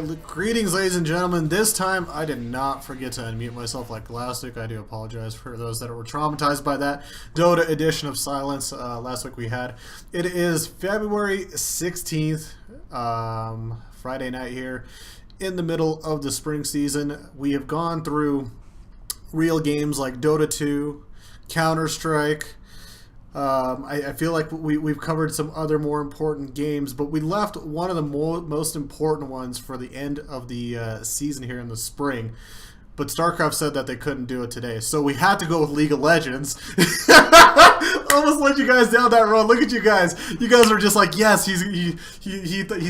right, greetings, ladies and gentlemen. This time, I did not forget to unmute myself like last week. I do apologize for those that were traumatized by that Dota edition of Silence last week we had. It is February 16th, Friday night here, in the middle of the spring season. We have gone through real games like Dota 2, Counter-Strike. I feel like we've covered some other more important games, but we left one of the most important ones for the end of the season here in the spring. But StarCraft said that they couldn't do it today, so we had to go with League of Legends. Almost let you guys down that road. Look at you guys. You guys are just like, yes, he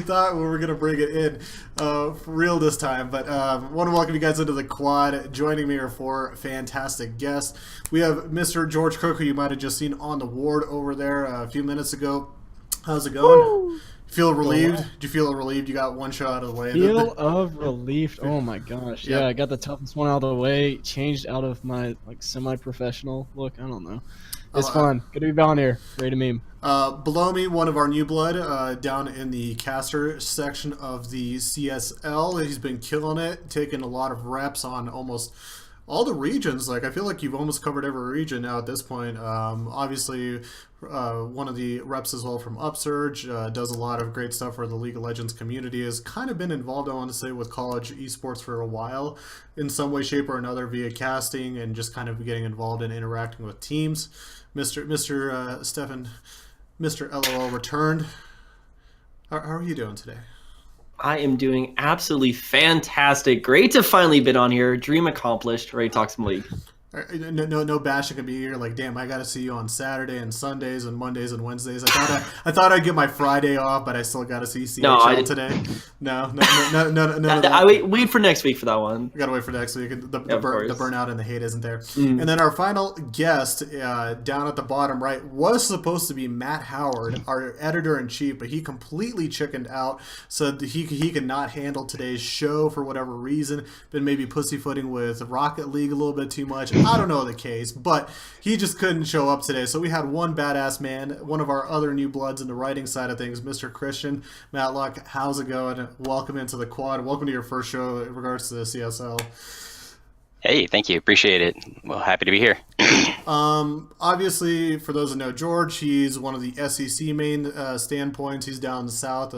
thought we were gonna bring it in for real this time. But want to welcome you guys into the quad. Joining me are four fantastic guests. We have Mr. George Cook, who you might have just seen on the ward over there a few minutes ago. How's it going? Woo! Feel relieved? Did you feel relieved you got one show out of the way? Feel of relief. Oh my gosh. Yeah, I got the toughest one out of the way. Changed out of my semi-professional look. I don't know. It's fun. Good to be down here. Ready to meme. Below me, one of our new blood down in the caster section of the CSL. He's been killing it, taking a lot of reps on almost all the regions. Like, I feel like you've almost covered every region now at this point. Obviously, one of the reps as well from Upsurge does a lot of great stuff for the League of Legends community. Has kind of been involved, I want to say, with college esports for a while in some way, shape, or another via casting and just kind of getting involved in interacting with teams. Mr. Stefan, Mr. LOL returned. How are you doing today? I am doing absolutely fantastic. Great to finally be on here. Dream accomplished. Ready to talk some League. No bashing can be here. Like, damn, I got to see you on Saturday and Sundays and Mondays and Wednesdays. I thought I'd get my Friday off, but I still got to see CHL today. No. I wait for next week for that one. We got to wait for next week. The burnout and the hate isn't there. And then our final guest down at the bottom right was supposed to be Matt Howard, our editor-in-chief, but he completely chickened out, said that he could not handle today's show for whatever reason. Been maybe pussyfooting with Rocket League a little bit too much. I don't know the case, but he just couldn't show up today. So we had one badass man, one of our other new bloods in the writing side of things, Mr. Christian Matlock. How's it going? Welcome into the quad. Welcome to your first show in regards to the CSL. Hey, thank you. Appreciate it. Well, happy to be here. Obviously, for those that know George, he's one of the SEC main standpoints. He's down in the south.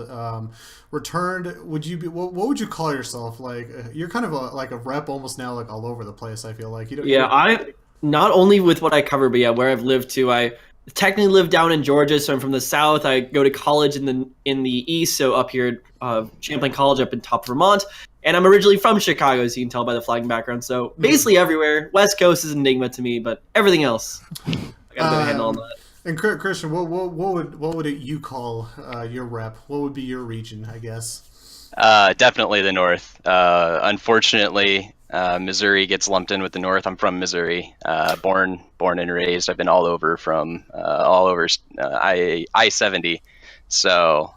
Returned. Would you be? What would you call yourself? Like, you're kind of like a rep almost now, like all over the place. I feel like you don't. Yeah, I not only with what I cover, but yeah, where I've lived too. I technically live down in Georgia, so I'm from the south. I go to college in the east, so up here at Champlain College up in top Vermont. And I'm originally from Chicago, as you can tell by the flagging background. So basically everywhere. West Coast is an enigma to me, but everything else, I got a good handle on that. And Christian, what would you call your rep? What would be your region, I guess? Definitely the North. Unfortunately, Missouri gets lumped in with the North. I'm from Missouri, born and raised. I've been all over I-70. So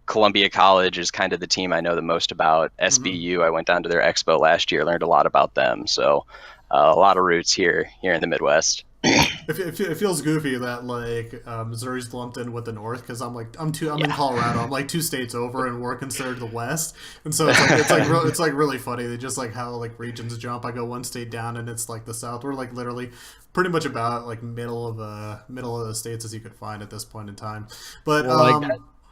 Columbia College is kind of the team I know the most about. SBU, I went down to their expo last year, learned a lot about them. So a lot of roots here in the Midwest. It feels goofy that like Missouri's lumped in with the North because I'm in Colorado. I'm like 2 states over, and we're considered the West. And so it's like really funny. They just like how like regions jump. I go 1 state down, and it's like the South. We're like literally pretty much about like middle of the states as you could find at this point in time. But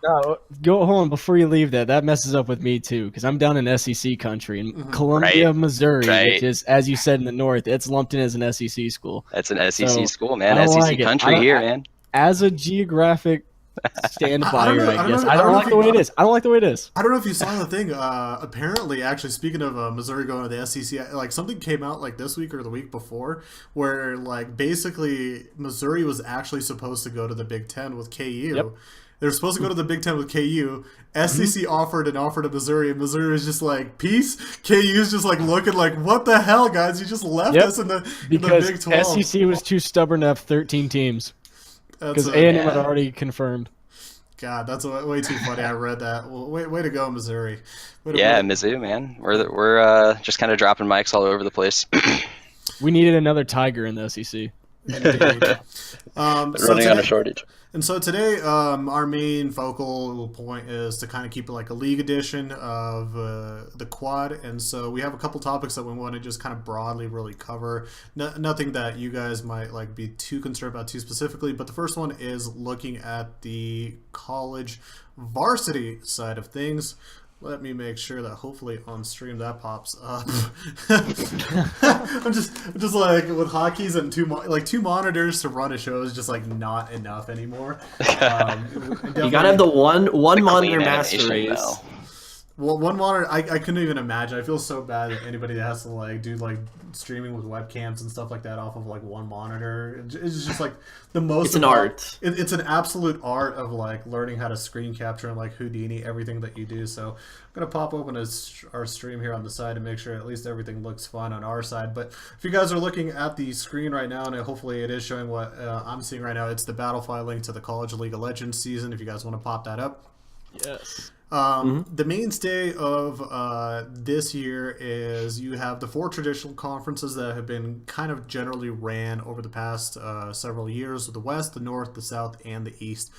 no, hold on before you leave that. That messes up with me too because I'm down in SEC country in Columbia, Missouri, which is, as you said, in the North. It's lumped in as an SEC school. That's an SEC school, man. SEC country here, man. As a geographic stand-buyer, I guess. I don't like the way it is. I don't like the way it is. I don't know if you saw the thing. Apparently, actually, speaking of Missouri going to the SEC, like something came out like this week or the week before where like basically Missouri was actually supposed to go to the Big Ten with KU. Yep. They were supposed to go to the Big Ten with KU. SEC offered to Missouri, and Missouri was just like, peace. KU's just like looking like, what the hell, guys? You just left us in the Big 12. Because SEC was too stubborn to have 13 teams. Because A&M had already confirmed. God, that's way too funny. I read that. Well, way to go, Missouri. Mizzou, man. We're just kind of dropping mics all over the place. We needed another Tiger in the SEC. Running on a shortage. And so today, our main focal point is to kind of keep it like a league edition of the quad. And so we have a couple topics that we want to just kind of broadly really cover. Nothing that you guys might like be too concerned about too specifically. But the first one is looking at the college varsity side of things. Let me make sure that hopefully on stream that pops up. I'm just like with hotkeys and two monitors to run a show is just like not enough anymore. You gotta have the one monitor master race. Well, one monitor, I couldn't even imagine. I feel so bad that anybody that has to like do like streaming with webcams and stuff like that off of like one monitor. It's just like the most. It's an art. It's an absolute art of like learning how to screen capture and like Houdini everything that you do. So I'm gonna pop open our stream here on the side and make sure at least everything looks fine on our side. But if you guys are looking at the screen right now, and hopefully it is showing what I'm seeing right now, it's the battle file link to the College League of Legends season. If you guys want to pop that up. Yes. The mainstay of this year is you have the 4 traditional conferences that have been kind of generally ran over the past several years: the West, the North, the South, and the East.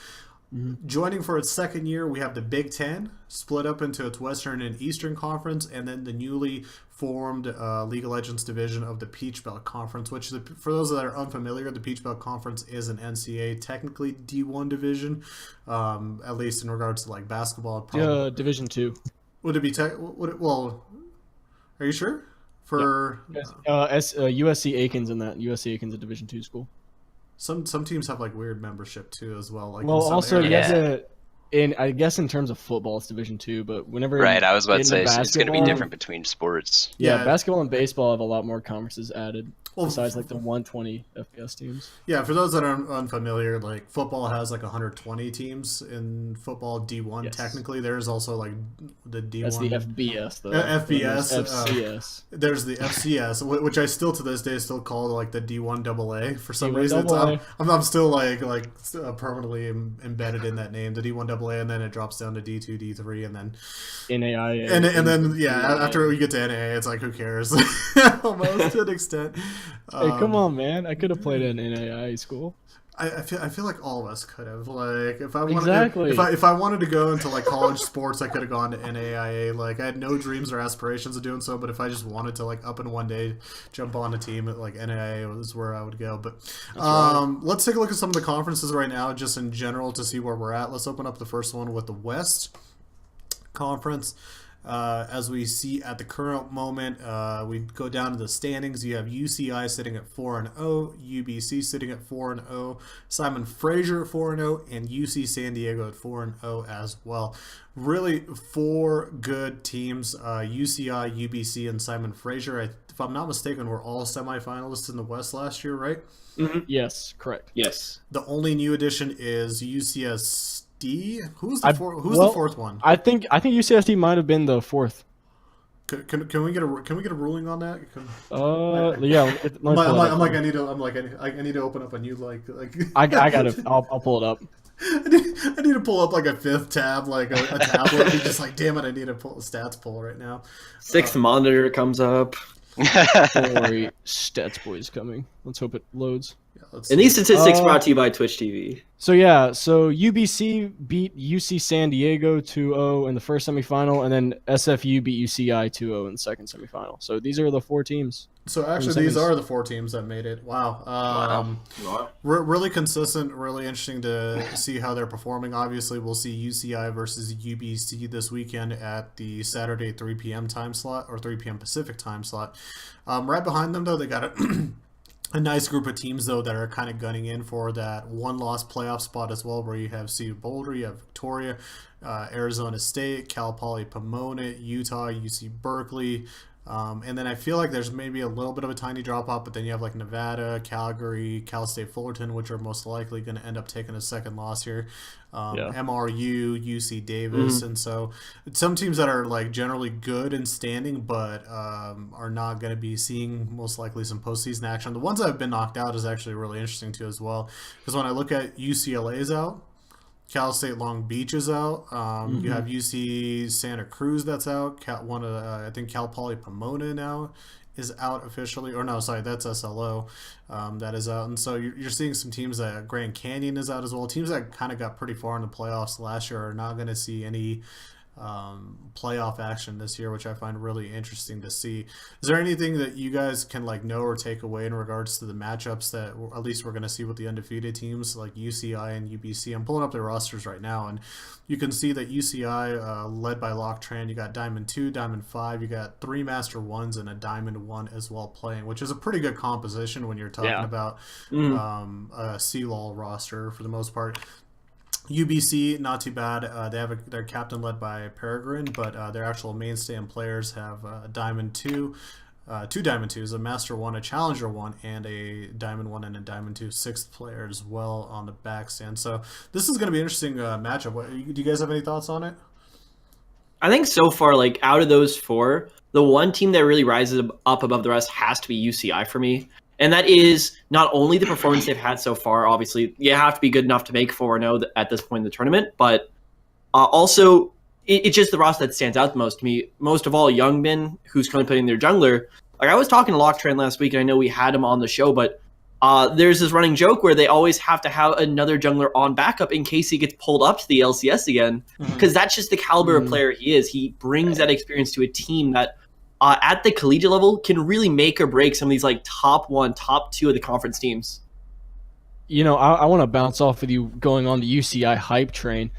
Joining for its second year, we have the Big Ten, split up into its Western and Eastern Conference, and then the newly formed League of Legends division of the Peach Belt Conference, which, for those that are unfamiliar, the Peach Belt Conference is an NCAA, technically D1 division, at least in regards to like basketball. Division 2. Would it be well, are you sure? For USC Aiken's in that. USC Aiken's a Division 2 school. Some teams have like weird membership too as well. Like well, also I guess in terms of football, it's Division 2, but whenever right, I was about to say it's going to be different between sports. Yeah, basketball and baseball have a lot more conferences added. Besides like the 120 FPS teams. Yeah, for those that are unfamiliar, like football has like 120 teams in football D1. Yes. Technically, there's also like the D1. That's the FBS though. FBS. FCS. There's the FCS, which I still to this day still call like the D1 AA. For some D1 reason, AA. I'm still like permanently embedded in that name, the D1 AA, and then it drops down to D2, D3, and then NAIA. And then after we get to NAIA, it's like who cares? Almost to an extent. Hey, come on, man! I could have played at an NAIA school. I feel like all of us could have. Like if I wanted exactly. if I wanted to go into like college sports, I could have gone to NAIA. Like I had no dreams or aspirations of doing so, but if I just wanted to like up in one day jump on a team at like NAIA was where I would go. But let's take a look at some of the conferences right now, just in general, to see where we're at. Let's open up the first one with the West Conference. As we see at the current moment, we go down to the standings. You have UCI sitting at 4-0, UBC sitting at 4-0, Simon Fraser at 4-0, and UC San Diego at 4-0 as well. Really, 4 good teams: UCI, UBC, and Simon Fraser. If I'm not mistaken, we're all semifinalists in the West last year, right? Mm-hmm. Yes, correct. Yes. The only new addition is UCS. Who's the fourth one? I think UCSD might have been the 4th. Can we get a ruling on that? Yeah. I need to open up a new like. I got it. I'll pull it up. I need to pull up like a 5th tab, like a tablet. Be just like, damn it, I need to pull a stats pull right now. 6th monitor comes up. Don't worry, stats boy's coming. Let's hope it loads. Yeah, and these statistics brought to you by Twitch TV. So UBC beat UC San Diego 2-0 in the first semifinal, and then SFU beat UCI 2-0 in the second semifinal. So these are the 4 teams. So actually, these are the 4 teams that made it. Wow. Really consistent. Really interesting to see how they're performing. Obviously, we'll see UCI versus UBC this weekend at the Saturday 3 p.m. time slot, or 3 p.m. Pacific time slot. Right behind them, though, they got a nice group of teams, though, that are kind of gunning in for that one-loss playoff spot as well, where you have CU Boulder, you have Victoria, Arizona State, Cal Poly Pomona, Utah, UC Berkeley. And then I feel like there's maybe a little bit of a tiny drop-off, but then you have like Nevada, Calgary, Cal State Fullerton, which are most likely going to end up taking a second loss here. MRU, UC Davis. And so some teams that are like generally good in standing, but are not going to be seeing most likely some postseason action. The ones that have been knocked out is actually really interesting too as well, because when I look at UCLA's out, Cal State Long Beach is out. You have UC Santa Cruz that's out. I think Cal Poly Pomona now is out officially, or no, sorry, that's SLO that is out, and so you're seeing some teams that Grand Canyon is out as well. Teams that kind of got pretty far in the playoffs last year are not going to see any playoff action this year, which I find really interesting to see. Is there anything that you guys can like know or take away in regards to the matchups that at least we're going to see with the undefeated teams like UCI and UBC? I'm pulling up their rosters right now, and you can see that UCI, led by Locktran, you got Diamond 2, Diamond 5, you got 3 Master 1s and a Diamond 1 as well playing, which is a pretty good composition when you're talking about a CLOL roster for the most part. UBC, not too bad. They have their captain led by Peregrine, but their actual mainstay and players have Diamond 2, 2 Diamond 2s, a Master 1, a Challenger 1, and a Diamond 1 and a Diamond 2 6th player as well on the backstand. So this is going to be an interesting matchup. Do you guys have any thoughts on it? I think so far, like out of those 4, the one team that really rises up above the rest has to be UCI for me. And that is not only the performance they've had so far, obviously, you have to be good enough to make 4-0 at this point in the tournament, but also it's just the roster that stands out the most to me. Most of all, Youngbin, who's currently playing their jungler. Like I was talking to Locktran last week, and I know we had him on the show, but there's this running joke where they always have to have another jungler on backup in case he gets pulled up to the LCS again, because that's just the caliber of player he is. He brings that experience to a team that at the collegiate level can really make or break some of these like top 1, top 2 of the conference teams. You know, I want to bounce off with you going on the UCI hype train.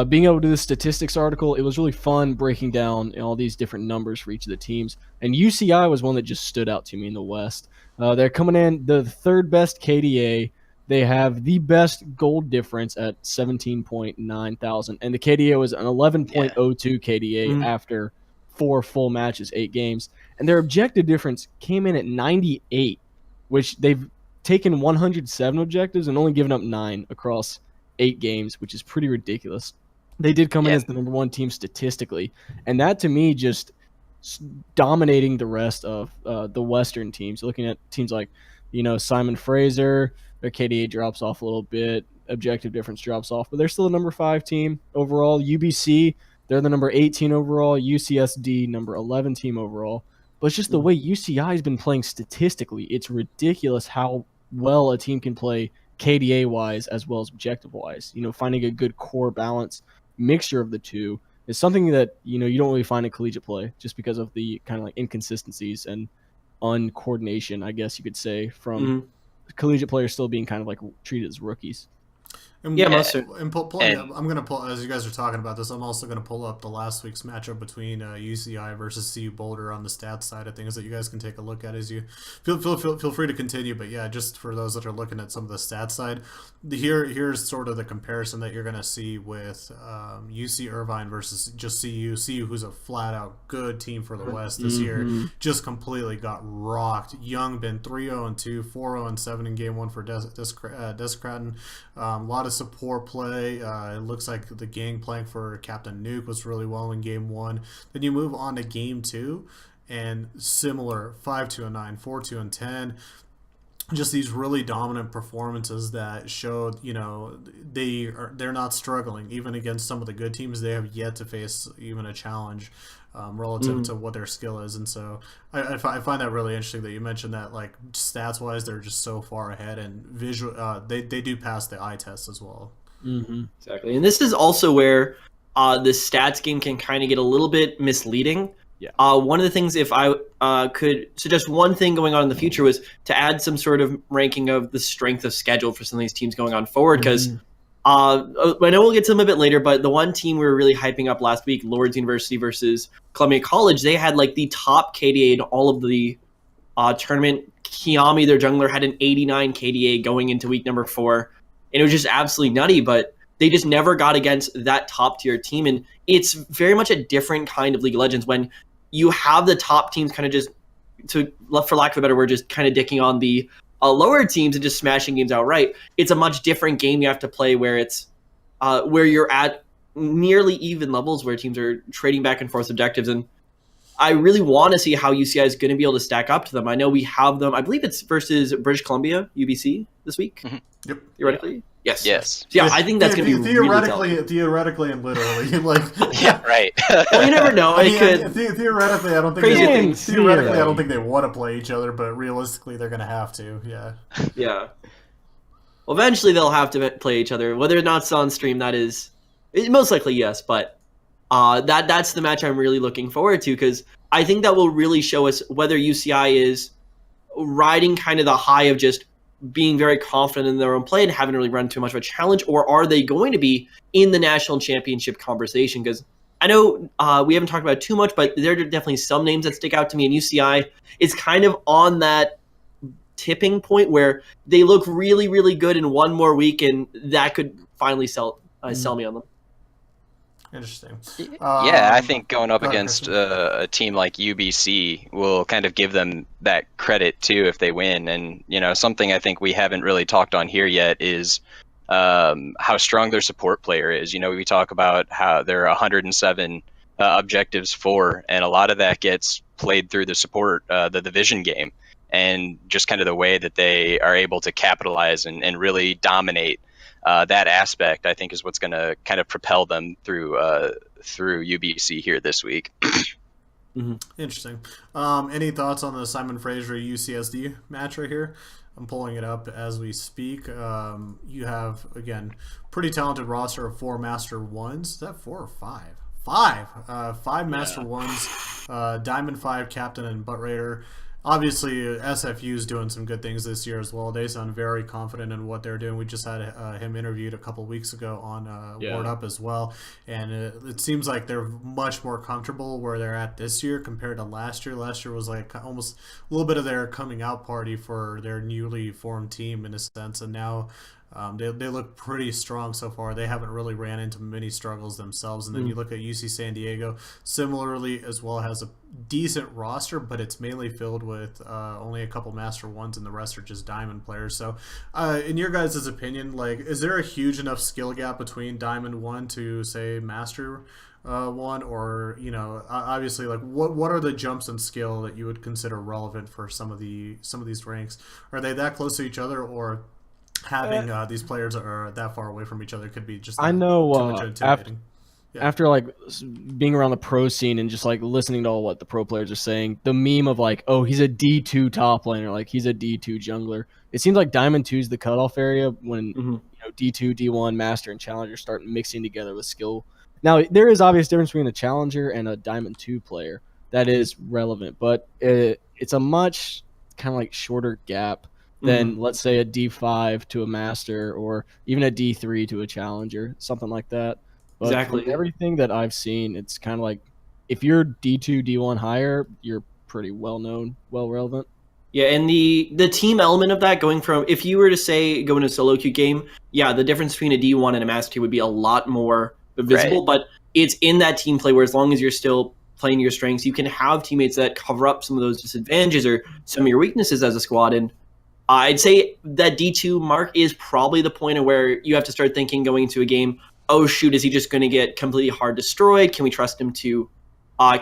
Being able to do the statistics article, it was really fun breaking down all these different numbers for each of the teams. And UCI was one that just stood out to me in the West. They're coming in the 3rd best KDA. They have the best gold difference at 17.9 thousand. And the KDA was an 11.02 KDA after 4 full matches, 8 games. And their objective difference came in at 98, which they've taken 107 objectives and only given up 9 across 8 games, which is pretty ridiculous. They did come in as the number 1 team statistically, and that to me just dominating the rest of the Western teams. Looking at teams like, Simon Fraser, their KDA drops off a little bit, objective difference drops off, but they're still the number 5 team overall. UBC, they're the number 18 overall. UCSD, number 11 team overall. But it's just the way UCI has been playing statistically. It's ridiculous how well a team can play KDA-wise as well as objective-wise. Finding a good core balance mixture of the two is something that, you don't really find in collegiate play just because of the kind of like inconsistencies and uncoordination, I guess you could say, from collegiate players still being kind of like treated as rookies. And yeah, I'm going to pull, as you guys are talking about this, I'm also going to pull up the last week's matchup between UCI versus CU Boulder on the stats side of things that you guys can take a look at as you feel free to continue. But yeah, just for those that are looking at some of the stats side, here's sort of the comparison that you're going to see with UC Irvine versus just CU. CU, who's a flat out good team for the West this year, just completely got rocked. Youngbin 3-0-2, 4-0-7 in game 1 for Descraten. A lot of support play. It looks like the gangplank for Captain Nuke was really well in game 1. Then you move on to game 2, and similar 5-2-9, 4-2-10. Just these really dominant performances that showed, they're not struggling even against some of the good teams. They have yet to face even a challenge relative to what their skill is, and so I find that really interesting that you mentioned that, like, stats wise they're just so far ahead, and visual they do pass the eye test as well. Exactly, and this is also where the stats game can kind of get a little bit misleading. One of the things, if I could suggest one thing going on in the future, was to add some sort of ranking of the strength of schedule for some of these teams going on forward, because I know we'll get to them a bit later, but the one team we were really hyping up last week, Lord's University versus Columbia College, they had like the top KDA in all of the tournament. Kiami, their jungler, had an 89 KDA going into week number 4, and it was just absolutely nutty, but they just never got against that top tier team. And it's very much a different kind of League of Legends when you have the top teams kind of just, for lack of a better word, just kind of dicking on the lower teams and just smashing games outright. It's a much different game you have to play where it's where you're at nearly even levels where teams are trading back and forth objectives. And I really want to see how UCI is going to be able to stack up to them. I know we have them. I believe it's versus British Columbia, UBC, this week. Yep. Theoretically. Yes. Yes. Yeah, I think that's going to be theoretically, really theoretically and literally. Like, Yeah, right. well, you never know. I It mean, could. theoretically, I don't think Crazy they, things. theoretically, I don't think they want to play each other, but realistically, they're gonna have to. Yeah. Yeah. Well, eventually they'll have to play each other. Whether or not it's on stream, that is most likely yes. But that's the match I'm really looking forward to because I think that will really show us whether UCI is riding kind of the high of just being very confident in their own play and haven't really run too much of a challenge, or are they going to be in the national championship conversation? Because I know we haven't talked about it too much, but there are definitely some names that stick out to me, and UCI is kind of on that tipping point where they look really, really good in one more week, and that could finally sell me on them. Interesting. Yeah, I think going up go ahead, against Christian. a team like UBC will kind of give them that credit too if they win. And something I think we haven't really talked on here yet is how strong their support player is. We talk about how there are 107 objectives for, and a lot of that gets played through the support, the division game, and just kind of the way that they are able to capitalize and really dominate. That aspect, I think, is what's going to kind of propel them through UBC here this week. Interesting. Any thoughts on the Simon Fraser UCSD match right here? I'm pulling it up as we speak. You have, again, pretty talented roster of 4 Master 1s. Is that 4 or 5? 5. 5 Master 1s, Diamond 5, Captain, and Butt Raider. Obviously, SFU is doing some good things this year as well. They sound very confident in what they're doing. We just had him interviewed a couple weeks ago on Word Up as well, and it seems like they're much more comfortable where they're at this year compared to last year. Last year was like almost a little bit of their coming out party for their newly formed team in a sense, and now they look pretty strong so far. They haven't really ran into many struggles themselves. And then you look at UC San Diego, similarly as well, has a decent roster, but it's mainly filled with only a couple Master 1s, and the rest are just Diamond players. So in your guys' opinion, like, is there a huge enough skill gap between Diamond 1 to, say, Master 1? Or, obviously, like, what are the jumps in skill that you would consider relevant for some of these ranks? Are they that close to each other, or having these players are that far away from each other could be just I know too much intimidating? After like being around the pro scene and just like listening to all what the pro players are saying, the meme of like, oh, he's a D2 top laner, like he's a D2 jungler. It seems like Diamond 2 is the cutoff area when D2, D1, Master, and Challenger start mixing together with skill. Now there is obvious difference between a Challenger and a Diamond 2 player that is relevant, but it's a much kind of like shorter gap than let's say a D5 to a Master, or even a D3 to a Challenger, something like that. But Exactly. from everything that I've seen, it's kind of like if you're D2, D1 higher, you're pretty well known, well relevant. Yeah, and the team element of that, going from, if you were to say go in a solo queue game, yeah, the difference between a D1 and a Master 2 would be a lot more visible, but it's in that team play where as long as you're still playing your strengths, you can have teammates that cover up some of those disadvantages or some of your weaknesses as a squad. And I'd say that D2 mark is probably the point of where you have to start thinking going into a game, oh shoot, is he just going to get completely hard destroyed? Can we trust him to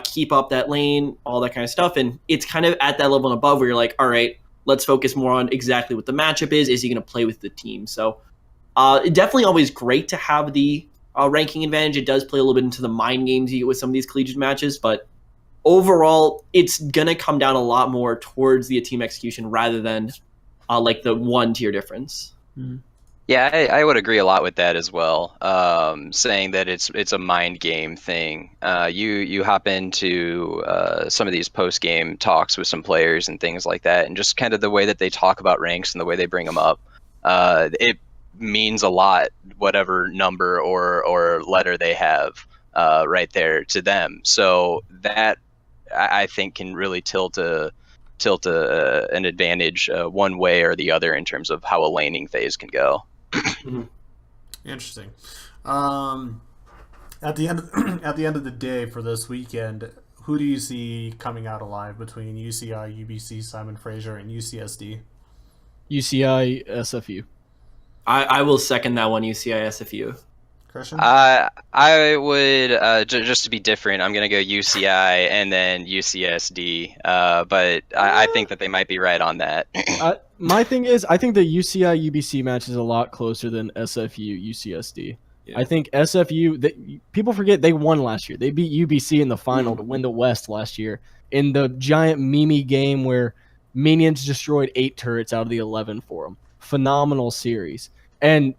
keep up that lane, all that kind of stuff? And it's kind of at that level and above where you're like, all right, let's focus more on exactly what the matchup is. Is he going to play with the team? So definitely always great to have the ranking advantage. It does play a little bit into the mind games you get with some of these collegiate matches, but overall, it's going to come down a lot more towards the team execution rather than like the 1 tier difference. Yeah, I would agree a lot with that as well. Saying that it's a mind game thing. You hop into some of these post game talks with some players and things like that, and just kind of the way that they talk about ranks and the way they bring them up. It means a lot, whatever number or letter they have right there to them. So that I think can really tilt an advantage one way or the other in terms of how a laning phase can go. Interesting. At the end of the day for this weekend, who do you see coming out alive between UCI, UBC, Simon Fraser, and UCSD? UCI, SFU. I will second that one, UCI, SFU. Christian? I would just to be different. I'm gonna go UCI and then UCSD. But I think that they might be right on that. My thing is, I think the UCI UBC match is a lot closer than SFU UCSD. Yeah. I think SFU, people forget they won last year. They beat UBC in the final to win the West last year in the giant Mimi game where Minions destroyed 8 turrets out of the 11 for them. Phenomenal series. And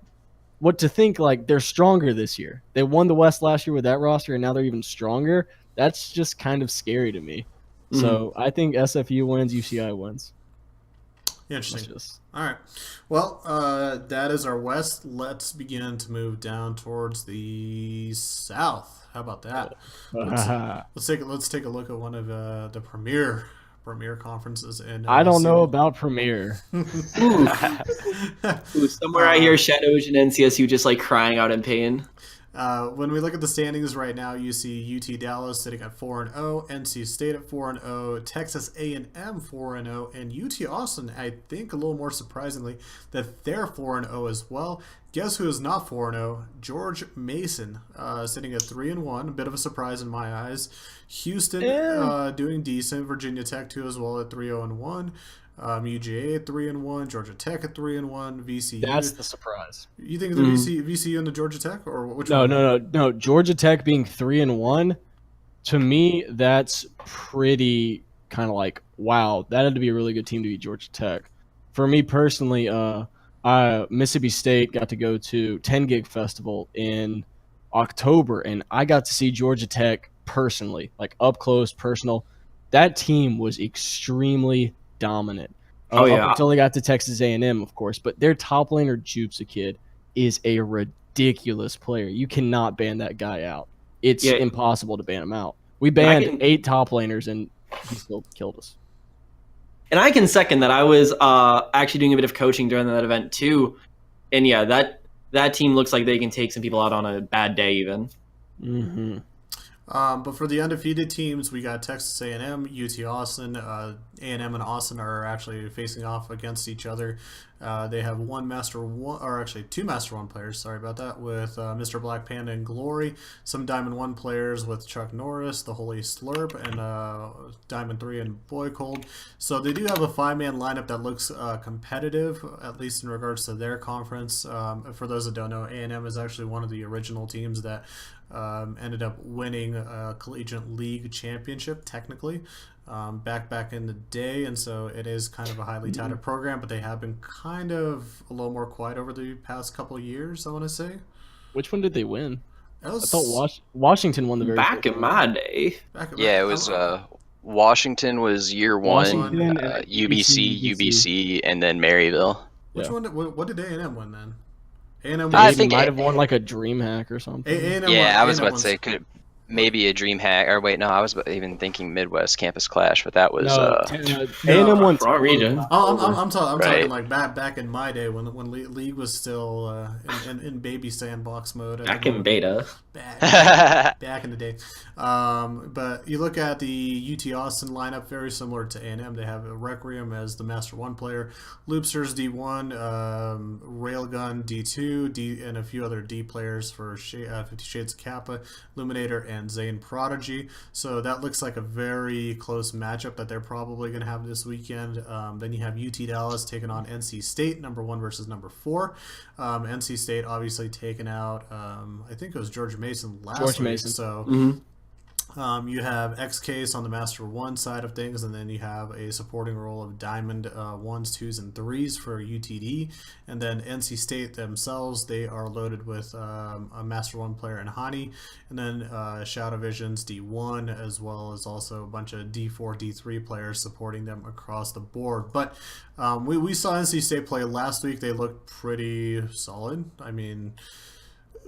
what to think, like, they're stronger this year. They won the West last year with that roster, and now they're even stronger. That's just kind of scary to me. So I think SFU wins, UCI wins. Interesting. All right. Well, that is our West. Let's begin to move down towards the South. How about that? Let's take a look at one of the premier conferences in. I don't know about Premier. Somewhere I hear Shadow Ocean and NCSU just like crying out in pain. When we look at the standings right now, you see UT Dallas sitting at 4-0, NC State at 4-0, Texas A&M 4-0, and UT Austin, I think a little more surprisingly, that they're 4-0 as well. Guess who is not 4-0? George Mason, sitting at 3-1, a bit of a surprise in my eyes. Houston doing decent, Virginia Tech too as well at 3-0-1. UGA at 3-1, Georgia Tech at 3-1, VCU. That's the surprise. You think the VCU and the Georgia Tech, or which one? No. Georgia Tech being 3-1, to me, that's pretty kind of like, wow, that had to be a really good team to beat Georgia Tech. For me personally, Mississippi State got to go to 10 Gig Festival in October, and I got to see Georgia Tech personally, like up close, personal. That team was extremely dominant up until they got to Texas A&M, of course. But their top laner, Jupes, a kid, is a ridiculous player. You cannot ban that guy out. It's impossible to ban him out. We banned 8 top laners, and he still killed us. And I can second that. I was actually doing a bit of coaching during that event too, and yeah, that team looks like they can take some people out on a bad day even. Mm-hmm. But for the undefeated teams, we got Texas A&M, UT Austin. A&M and Austin are actually facing off against each other. They have two Master 1 players, sorry about that, with Mr. Black Panda and Glory. Some Diamond 1 players with Chuck Norris, the Holy Slurp, and Diamond 3 and Boy Cold. So they do have a 5-man lineup that looks competitive, at least in regards to their conference. For those that don't know, A&M is actually one of the original teams that ended up winning a Collegiate League championship, technically, back in the day, and so it is kind of a highly touted program, but they have been kind of a little more quiet over the past couple of years, I want to say. Which one did they win? I thought Washington won the very back in my day. It was Washington was year 1, UBC, and then Maryville. Which one? What did A&M win then? I think might have won like a DreamHack or something. I was about to say maybe a DreamHack, or wait, no, I was even thinking Midwest Campus Clash, but that was A&M won Front Region. I'm talking like back in my day when League was still in baby sandbox mode. Back in beta. Back in the day. But you look at the UT Austin lineup, very similar to A&M. They have Requiem as the Master 1 player, Loopsters D1, Railgun D2, and a few other D players for 50 Shades of Kappa, Luminator, and Zane Prodigy. So that looks like a very close matchup that they're probably going to have this weekend. Then you have UT Dallas taking on NC State, number 1 versus number 4. NC State obviously taking out, I think it was George Mason last week. So you have X-Case on the Master 1 side of things, and then you have a supporting role of Diamond 1s, 2s, and 3s for UTD. And then NC State themselves, they are loaded with a Master 1 player in Hani, and then Shadow Visions D1, as well as also a bunch of D4, D3 players supporting them across the board. But we saw NC State play last week. They looked pretty solid. I mean,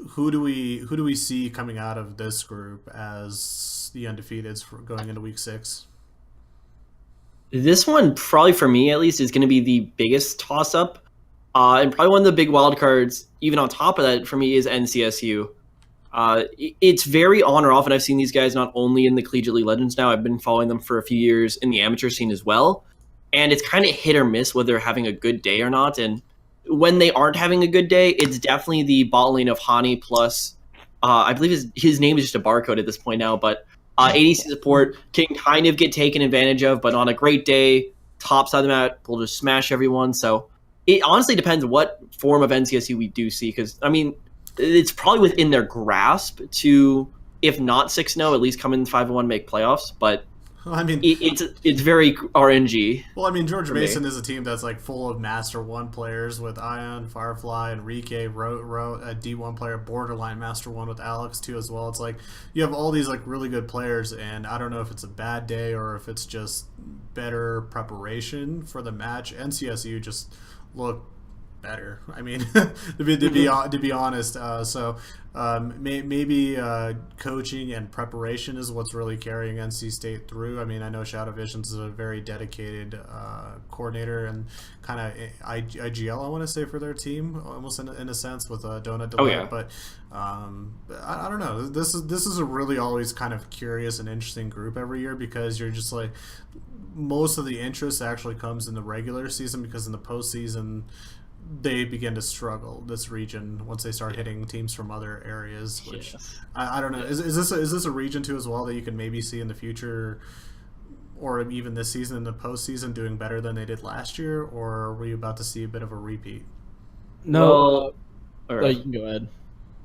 who do we see coming out of this group as the undefeateds for going into week 6? This one, probably for me at least, is going to be the biggest toss-up. And probably one of the big wild cards, even on top of that, for me, is NCSU. It's very on or off, and I've seen these guys not only in the Collegiate League Legends now, I've been following them for a few years in the amateur scene as well. And it's kind of hit or miss whether they're having a good day or not. And when they aren't having a good day, it's definitely the bot lane of Hani plus, I believe his name is just a barcode at this point now, but ADC support can kind of get taken advantage of, but on a great day, top side of the map, we'll just smash everyone. So it honestly depends what form of NCSU we do see, because, I mean, it's probably within their grasp to, if not 6-0, at least come in 5-1, make playoffs, but I mean, it's very RNG. well, I mean, George me. Mason is a team that's like full of Master 1 players with Ion, Firefly, Enrique, a D1 player, borderline Master 1 with Alex too as well. It's like you have all these like really good players, and I don't know if it's a bad day or if it's just better preparation for the match. NCSU just look better. I mean, to be honest, maybe coaching and preparation is what's really carrying NC State through. I mean, I know Shadow Visions is a very dedicated coordinator and kind of IGL, I want to say, for their team, almost in a sense, with Donut Delight. Oh, yeah. But I don't know. This is a really always kind of curious and interesting group every year, because you're just like, most of the interest actually comes in the regular season, because in the postseason they begin to struggle, this region, once they start hitting teams from other areas, which I don't know. Is this a region too as well that you can maybe see in the future, or even this season in the postseason, doing better than they did last year, or were you about to see a bit of a repeat? No, Well, you can go ahead.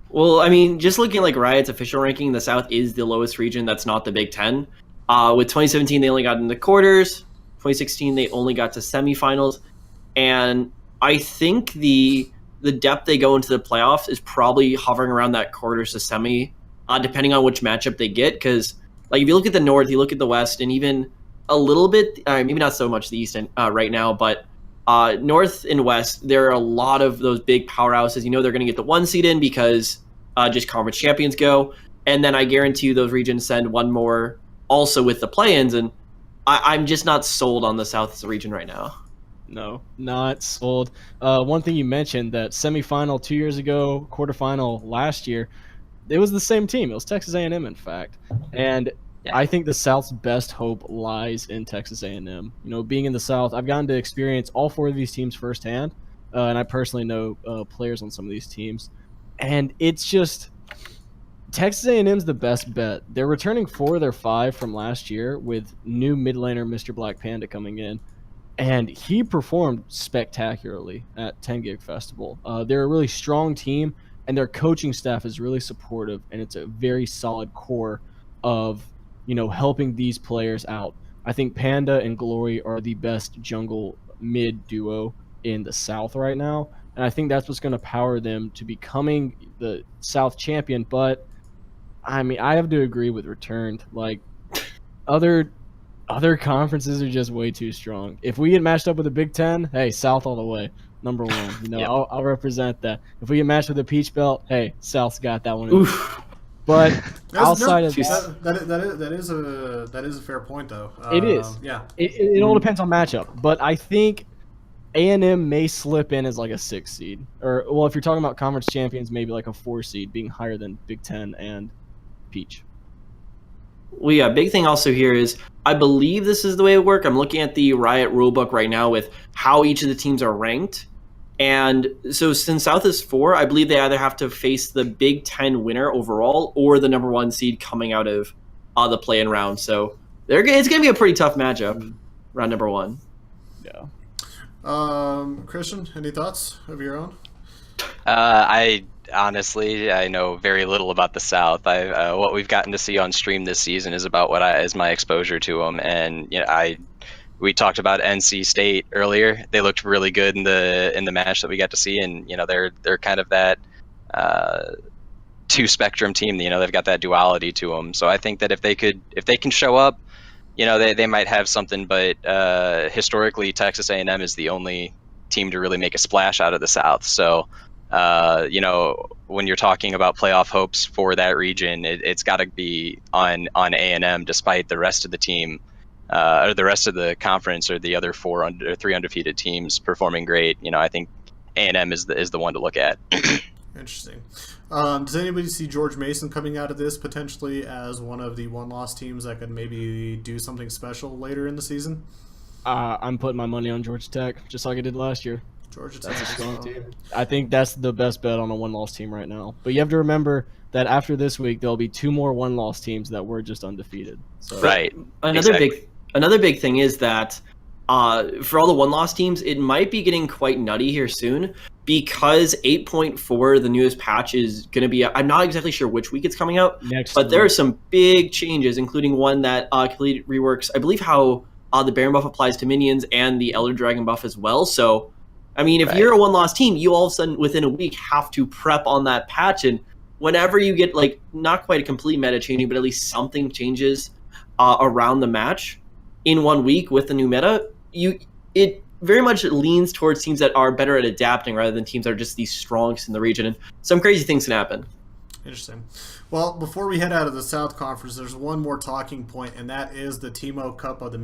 Well, I mean, just looking at like Riot's official ranking, the South is the lowest region that's not the Big Ten. With 2017, they only got into quarters. 2016, they only got to semifinals. And I think the depth they go into the playoffs is probably hovering around that quarters to semi, depending on which matchup they get. Because like if you look at the North, you look at the West, and even a little bit, maybe not so much the East right now, but North and West, there are a lot of those big powerhouses. You know they're going to get the 1 seed in because just conference champions go. And then I guarantee you those regions send one more also with the play-ins. And I'm just not sold on the South region right now. No, not sold. One thing you mentioned, that semifinal 2 years ago, quarterfinal last year, it was the same team. It was Texas A&M, in fact. And I think the South's best hope lies in Texas A&M. You know, being in the South, I've gotten to experience all 4 of these teams firsthand, and I personally know players on some of these teams. And it's just, Texas A&M's the best bet. They're returning 4 of their 5 from last year, with new mid laner Mr. Black Panda coming in. And he performed spectacularly at 10 Gig Festival. They're a really strong team, and their coaching staff is really supportive, and it's a very solid core of, you know, helping these players out. I think Panda and Glory are the best jungle mid duo in the South right now, and I think that's what's going to power them to becoming the South champion. But I mean, I have to agree with Returned. Like, other conferences are just way too strong. If we get matched up with the Big Ten, hey, South all the way, number 1. You know, Yep. I'll represent that. If we get matched with the Peach Belt, hey, South's got that one. But outside of that is a fair point, though. It is. Yeah. It all depends on matchup. But I think A&M may slip in as like a 6 seed, or well, if you're talking about conference champions, maybe like a 4 seed, being higher than Big Ten and Peach. Well, yeah, big thing also here is I believe this is the way it works. I'm looking at the Riot rulebook right now with how each of the teams are ranked. And so since South is 4, I believe they either have to face the Big Ten winner overall or the number 1 seed coming out of the play-in round. So it's going to be a pretty tough matchup, round number 1. Yeah. Christian, any thoughts of your own? I know very little about the South. What we've gotten to see on stream this season is about what is my exposure to them, and you know, we talked about NC State earlier. They looked really good in the match that we got to see, and you know they're kind of that 2 spectrum team. You know, they've got that duality to them. So I think that if they can show up, you know, they might have something. But historically, Texas A&M is the only team to really make a splash out of the South. So you know, when you're talking about playoff hopes for that region, it's got to be on A&M, despite the rest of the team, or the rest of the conference, or the other 3 undefeated teams performing great. You know, I think A&M is the one to look at. Interesting. Does anybody see George Mason coming out of this potentially as one of the 1-loss teams that could maybe do something special later in the season? I'm putting my money on Georgia Tech, just like I did last year. Georgia That's a Tech as strong well. team. I think that's the best bet on a one-loss team right now. But you have to remember that after this week, there'll be 2 more one-loss teams that were just undefeated. So Right. Another Exactly. big thing is that for all the one loss teams, it might be getting quite nutty here soon because 8.4, the newest patch, is going to be. I'm not exactly sure which week it's coming out, next but there are week. some big changes, including one that completely reworks, I believe, how the Baron buff applies to minions and the Elder Dragon buff as well. So, I mean, if Right. you're a one loss team, you all of a sudden within a week have to prep on that patch, and whenever you get like not quite a complete meta changing, but at least something changes around the match in 1 week with the new meta, it very much leans towards teams that are better at adapting rather than teams that are just the strongest in the region, and some crazy things can happen. Interesting. Well, before we head out of the South Conference, there's one more talking point, and that is the Timo Cup of the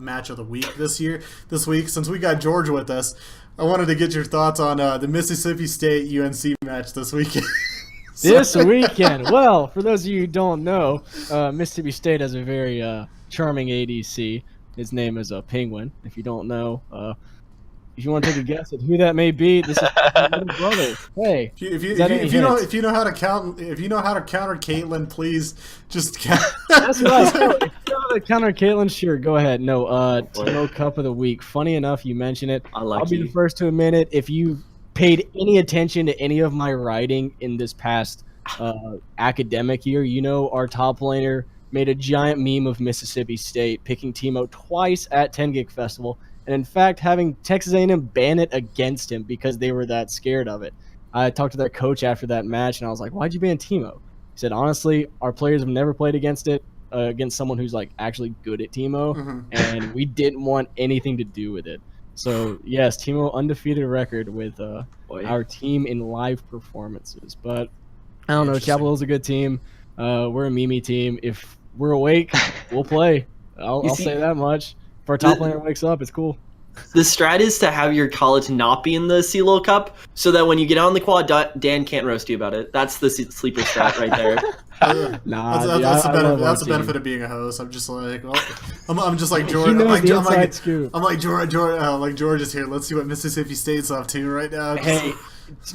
match of the week this week. Since we got George with us, I wanted to get your thoughts on the Mississippi State UNC match this weekend. This weekend. Well, for those of you who don't know, Mississippi State has a very charming ADC. His name is Penguin. If you don't know, if you want to take a guess at who that may be, this is my little brother. Hey, If you know how to counter Caitlyn, please just count. That's right. No, if you know how to counter Caitlyn, sure, go ahead. No, Timo Cup of the week. Funny enough, you mention it. Unlucky. I'll be the first to admit it. If you paid any attention to any of my writing in this past academic year, you know our top laner made a giant meme of Mississippi State picking Timo twice at 10 Gig Festival, and in fact having Texas A&M ban it against him because they were that scared of it. I talked to their coach after that match, and I was like, "Why'd you ban Timo?" He said, "Honestly, our players have never played against someone who's like actually good at Timo, and we didn't want anything to do with it." So yes, Timo undefeated record with our team in live performances. But I don't know, Chapel Hill's a good team. We're a Mimi team. If we're awake, we'll play. I'll say that much. If our top laner wakes up, it's cool. The strat is to have your college not be in the CeeLo Cup, so that when you get on the quad, Dan can't roast you about it. That's the sleeper strat right there. That's the benefit of being a host. I'm just like, well, I'm just like George. I'm like George is here. Let's see what Mississippi State's up to right now. Hey,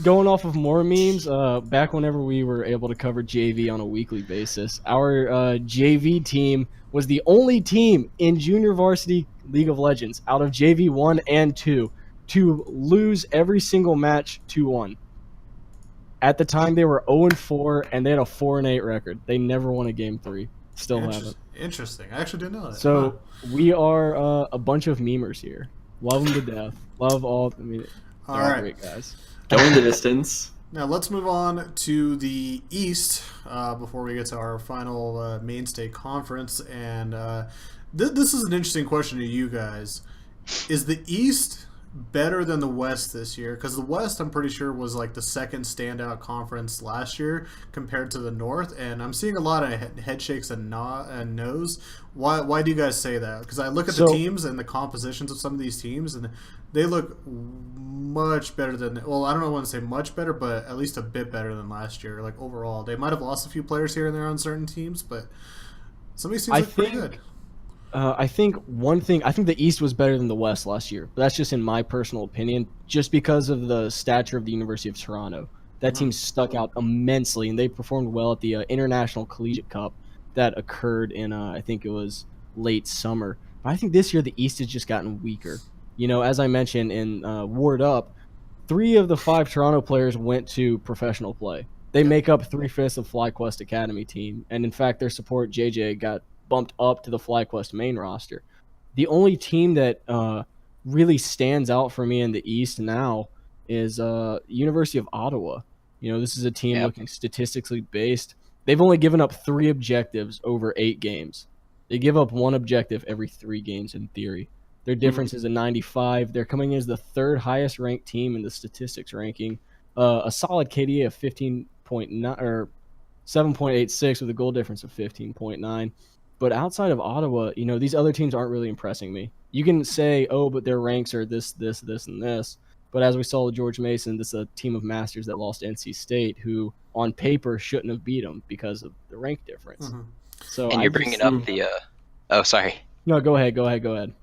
going off of more memes, back whenever we were able to cover JV on a weekly basis, our JV team was the only team in Junior Varsity League of Legends out of JV 1 and 2 to lose every single match 2-1. At the time, they were 0-4, and they had a 4-8 record. They never won a game 3. Still haven't. Interesting. I actually didn't know that. So we are a bunch of memers here. Love them to death. Love all. I mean, they're all great guys. Going the distance. Now let's move on to the East before we get to our final mainstay conference. And this is an interesting question to you guys. Is the East better than the West this year? Because the West, I'm pretty sure, was like the second standout conference last year compared to the North. And I'm seeing a lot of head shakes and no's. Why do you guys say that? Because I look at the teams and the compositions of some of these teams, and they look much better than, well, I don't know, I want to say much better, but at least a bit better than last year. Like overall, they might have lost a few players here and there on certain teams, but some of these teams look pretty good. I think the East was better than the West last year, but that's just in my personal opinion, just because of the stature of the University of Toronto. That team stuck out immensely, and they performed well at the International Collegiate Cup that occurred in, I think it was late summer. But I think this year the East has just gotten weaker. You know, as I mentioned in Ward Up, 3 of the 5 Toronto players went to professional play. They make up 3/5 of FlyQuest Academy team, and in fact, their support JJ got bumped up to the FlyQuest main roster. The only team that really stands out for me in the East now is University of Ottawa. You know, this is a team looking statistically based. They've only given up 3 objectives over 8 games. They give up 1 objective every 3 games in theory. Their difference is a 95. They're coming in as the 3rd highest ranked team in the statistics ranking. A solid KDA of 15.9 or 7.86 with a goal difference of 15.9. But outside of Ottawa, you know, these other teams aren't really impressing me. You can say, oh, but their ranks are this, and this. But as we saw with George Mason, this is a team of masters that lost NC State, who on paper shouldn't have beat them because of the rank difference. So and you're bringing up the. Oh, sorry. No, go ahead.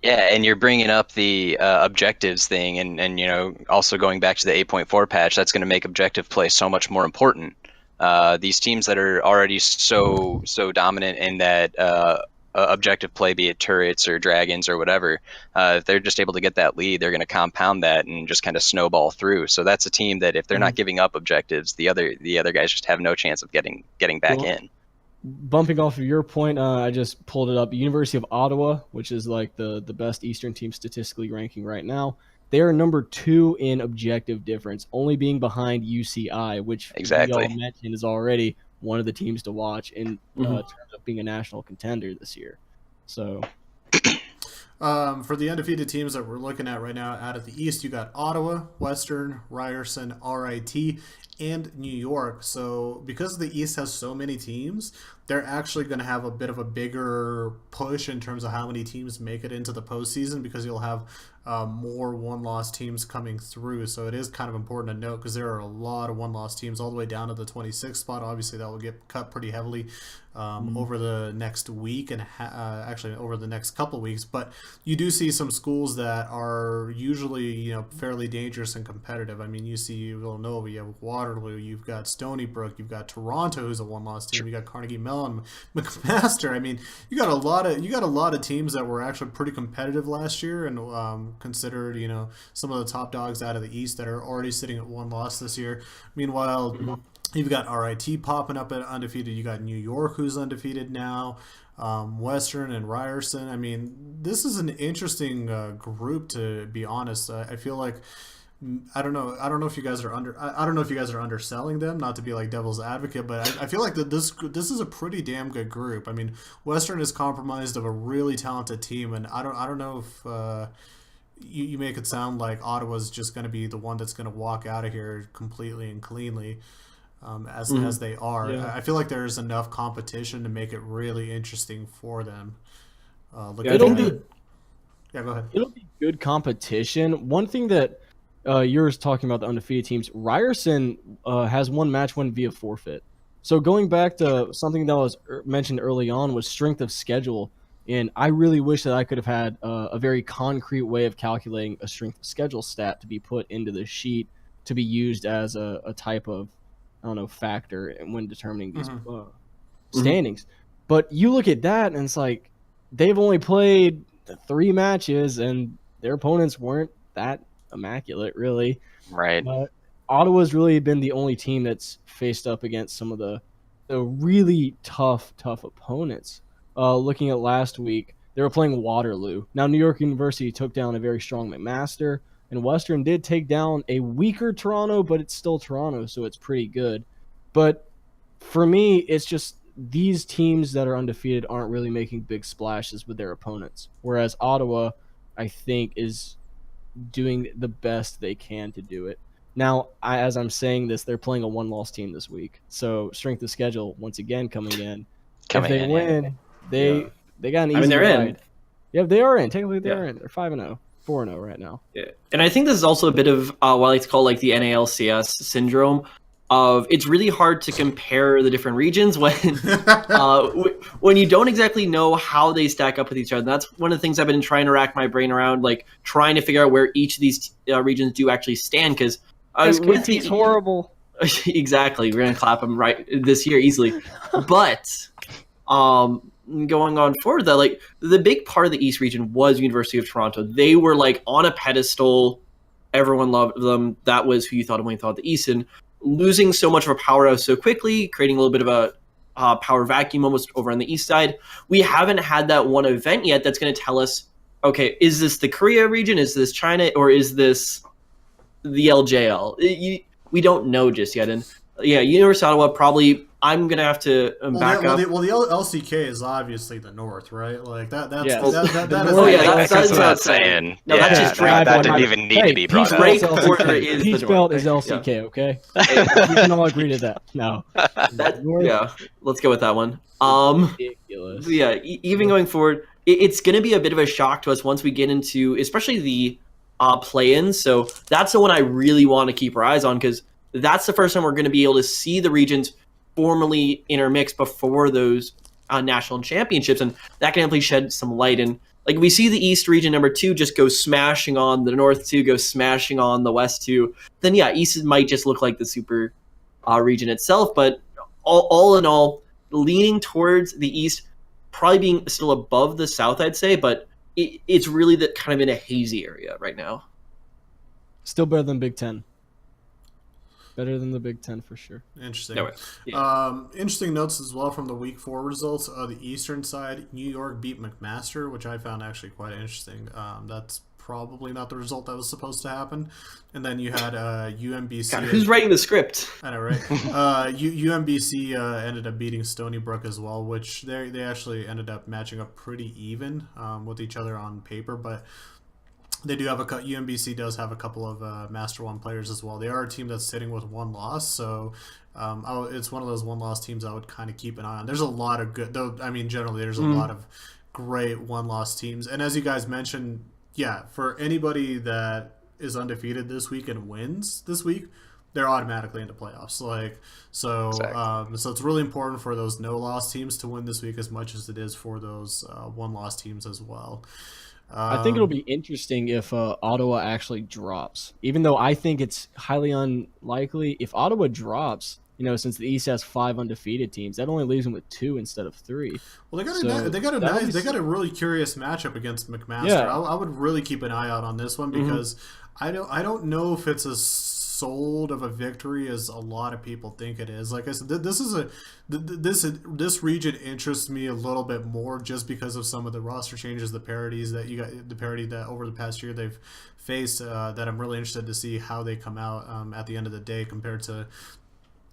Yeah, and you're bringing up the objectives thing, and also going back to the 8.4 patch, that's going to make objective play so much more important. These teams that are already so dominant in that objective play, be it turrets or dragons or whatever, if they're just able to get that lead, they're going to compound that and just kind of snowball through. So that's a team that if they're not giving up objectives, the other guys just have no chance of getting back in. Bumping off of your point, I just pulled it up. University of Ottawa, which is like the best Eastern team statistically ranking right now, they are number 2 in objective difference, only being behind UCI, which Exactly. we all mentioned is already one of the teams to watch in terms of being a national contender this year. So, for the undefeated teams that we're looking at right now, out of the East, you got Ottawa, Western, Ryerson, RIT, and New York. So because the East has so many teams, they're actually going to have a bit of a bigger push in terms of how many teams make it into the postseason, because you'll have more one-loss teams coming through. So it is kind of important to note, because there are a lot of one-loss teams all the way down to the 26th spot. Obviously, that will get cut pretty heavily over the next week and actually over the next couple of weeks. But you do see some schools that are usually fairly dangerous and competitive. I mean, you see Villanova, you have Waterloo, you've got Stony Brook, you've got Toronto, who's a one-loss team, you got Carnegie Mellon, McMaster. I mean, you got a lot of teams that were actually pretty competitive last year and considered some of the top dogs out of the East that are already sitting at one loss this year. Meanwhile, you've got RIT popping up at undefeated. You got New York, who's undefeated now. Western and Ryerson. I mean, this is an interesting group, to be honest. I feel like I don't know if you guys are underselling them, not to be like devil's advocate, but I feel like that this is a pretty damn good group. I mean, Western is compromised of a really talented team, and I don't know if you make it sound like Ottawa's just going to be the one that's going to walk out of here completely and cleanly. As they are. Yeah. I feel like there's enough competition to make it really interesting for them. Go ahead. It'll be good competition. One thing that you're talking about, the undefeated teams, Ryerson has one match win via forfeit. So going back to something that was mentioned early on was strength of schedule. And I really wish that I could have had a very concrete way of calculating a strength of schedule stat to be put into the sheet to be used as a type of factor when determining these standings. But you look at that and it's like they've only played 3 matches and their opponents weren't that immaculate, really. Right. Ottawa's really been the only team that's faced up against some of the really tough opponents. Looking at last week, they were playing Waterloo. Now, New York University took down a very strong McMaster, and Western did take down a weaker Toronto, but it's still Toronto, so it's pretty good. But for me, it's just these teams that are undefeated aren't really making big splashes with their opponents. Whereas Ottawa, I think, is doing the best they can to do it. Now, as I'm saying this, they're playing a one-loss team this week. So strength of schedule, once again, coming in. If they win, they got an easy they're ride. in. Yeah, they are in. Technically, they're in. They're 5-0. 4-0 right now. Yeah. And I think this is also a bit of what I like to call like the NALCS syndrome of it's really hard to compare the different regions when you don't exactly know how they stack up with each other. And that's one of the things I've been trying to rack my brain around, like trying to figure out where each of these regions do actually stand, because SKT's horrible. Exactly. We're going to clap them right this year easily. But going on forward, that like the big part of the East region was University of Toronto. They were like on a pedestal. Everyone loved them. That was who you thought of when you thought of the East. And losing so much of a powerhouse so quickly, creating a little bit of a power vacuum almost over on the East side. We haven't had that one event yet that's going to tell us, okay, is this the Korea region? Is this China? Or is this the LJL? We don't know just yet. And yeah, University of Ottawa probably. I'm gonna have to back up. The LCK is obviously the North, right? Like that. That's yeah. That's not saying. No, yeah, that's just that didn't even need to be brought up. Peach Belt is LCK, yeah. Okay? We can all agree to that. No. Yeah, let's go with that one. Ridiculous. Yeah, even going forward, it's gonna be a bit of a shock to us once we get into, especially the play-ins. So that's the one I really want to keep our eyes on, because that's the first time we're going to be able to see the regions formally intermix before those national championships, and that can definitely shed some light. And like we see the East region number 2 just go smashing on the North 2, go smashing on the West 2. Then yeah, East might just look like the super region itself. But all in all, leaning towards the East, probably being still above the South, I'd say. But it's really that kind of in a hazy area right now. Still better than Big Ten. Better than the Big Ten for sure. Interesting. No way. Yeah. Interesting notes as well from the Week 4 results. The Eastern side, New York beat McMaster, which I found actually quite interesting. That's probably not the result that was supposed to happen. And then you had UMBC. God, who's writing the script? I know, right? UMBC ended up beating Stony Brook as well, which they actually ended up matching up pretty even with each other on paper, but they do have UMBC does have a couple of Master 1 players as well. They are a team that's sitting with 1 loss, so it's one of those 1-loss teams I would kind of keep an eye on. There's a lot of good, though. I mean, generally there's a lot of great 1-loss teams, and as you guys mentioned, yeah, for anybody that is undefeated this week and wins this week, they're automatically into playoffs. So it's really important for those no-loss teams to win this week as much as it is for those 1-loss teams as well. I think it'll be interesting if Ottawa actually drops. Even though I think it's highly unlikely, if Ottawa drops, since the East has 5 undefeated teams, that only leaves them with 2 instead of 3. Well, they got a really curious matchup against McMaster. Yeah. I would really keep an eye out on this one because I don't know if it's as sold of a victory as a lot of people think it is. Like I said, this region interests me a little bit more just because of some of the roster changes, the parity that over the past year they've faced. That I'm really interested to see how they come out at the end of the day compared to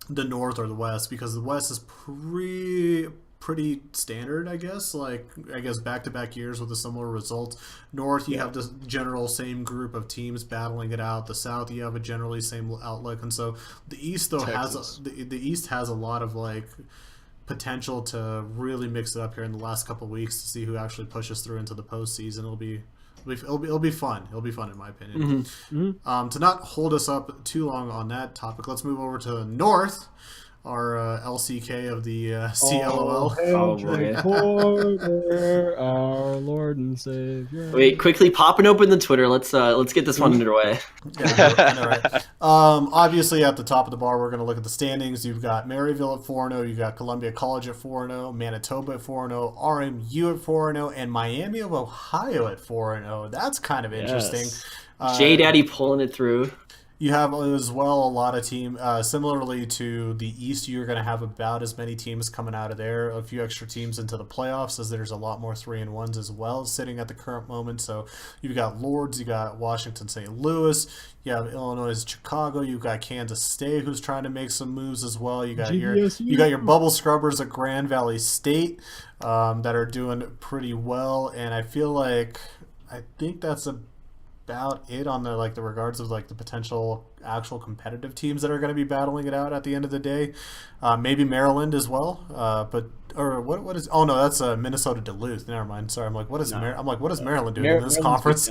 the North or the West, because the West is pretty standard, I guess. Back-to-back years with a similar result. North, you have the general same group of teams battling it out. The South, you have a generally same outlook, and so the East though the East has a lot of potential to really mix it up here in the last couple of weeks to see who actually pushes through into the postseason. It'll be fun. It'll be fun in my opinion. To not hold us up too long on that topic, let's move over to the North. Our LCK of the CLOL. Oh, boy. Our Lord and Savior. Wait, quickly popping open the Twitter. Let's get this one underway. Yeah, right. Obviously, at the top of the bar, we're going to look at the standings. You've got Maryville at 4-0. You've got Columbia College at 4-0. Manitoba at 4-0. RMU at 4-0. And Miami of Ohio at 4-0. That's kind of interesting. Yes. J-Daddy pulling it through. You have as well a lot of teams, similarly to the East, you're going to have about as many teams coming out of there, a few extra teams into the playoffs, as there's a lot more 3-1s as well sitting at the current moment. So you've got Lords, you got Washington, St. Louis, you have Illinois, Chicago, you've got Kansas State, who's trying to make some moves as well. You got your bubble scrubbers at Grand Valley State that are doing pretty well, and I think that's about it on the regards of the potential actual competitive teams that are going to be battling it out at the end of the day. Maybe Maryland as well, what is? Oh no, that's Minnesota Duluth. Never mind. Sorry, I'm like, what is Maryland doing in this conference?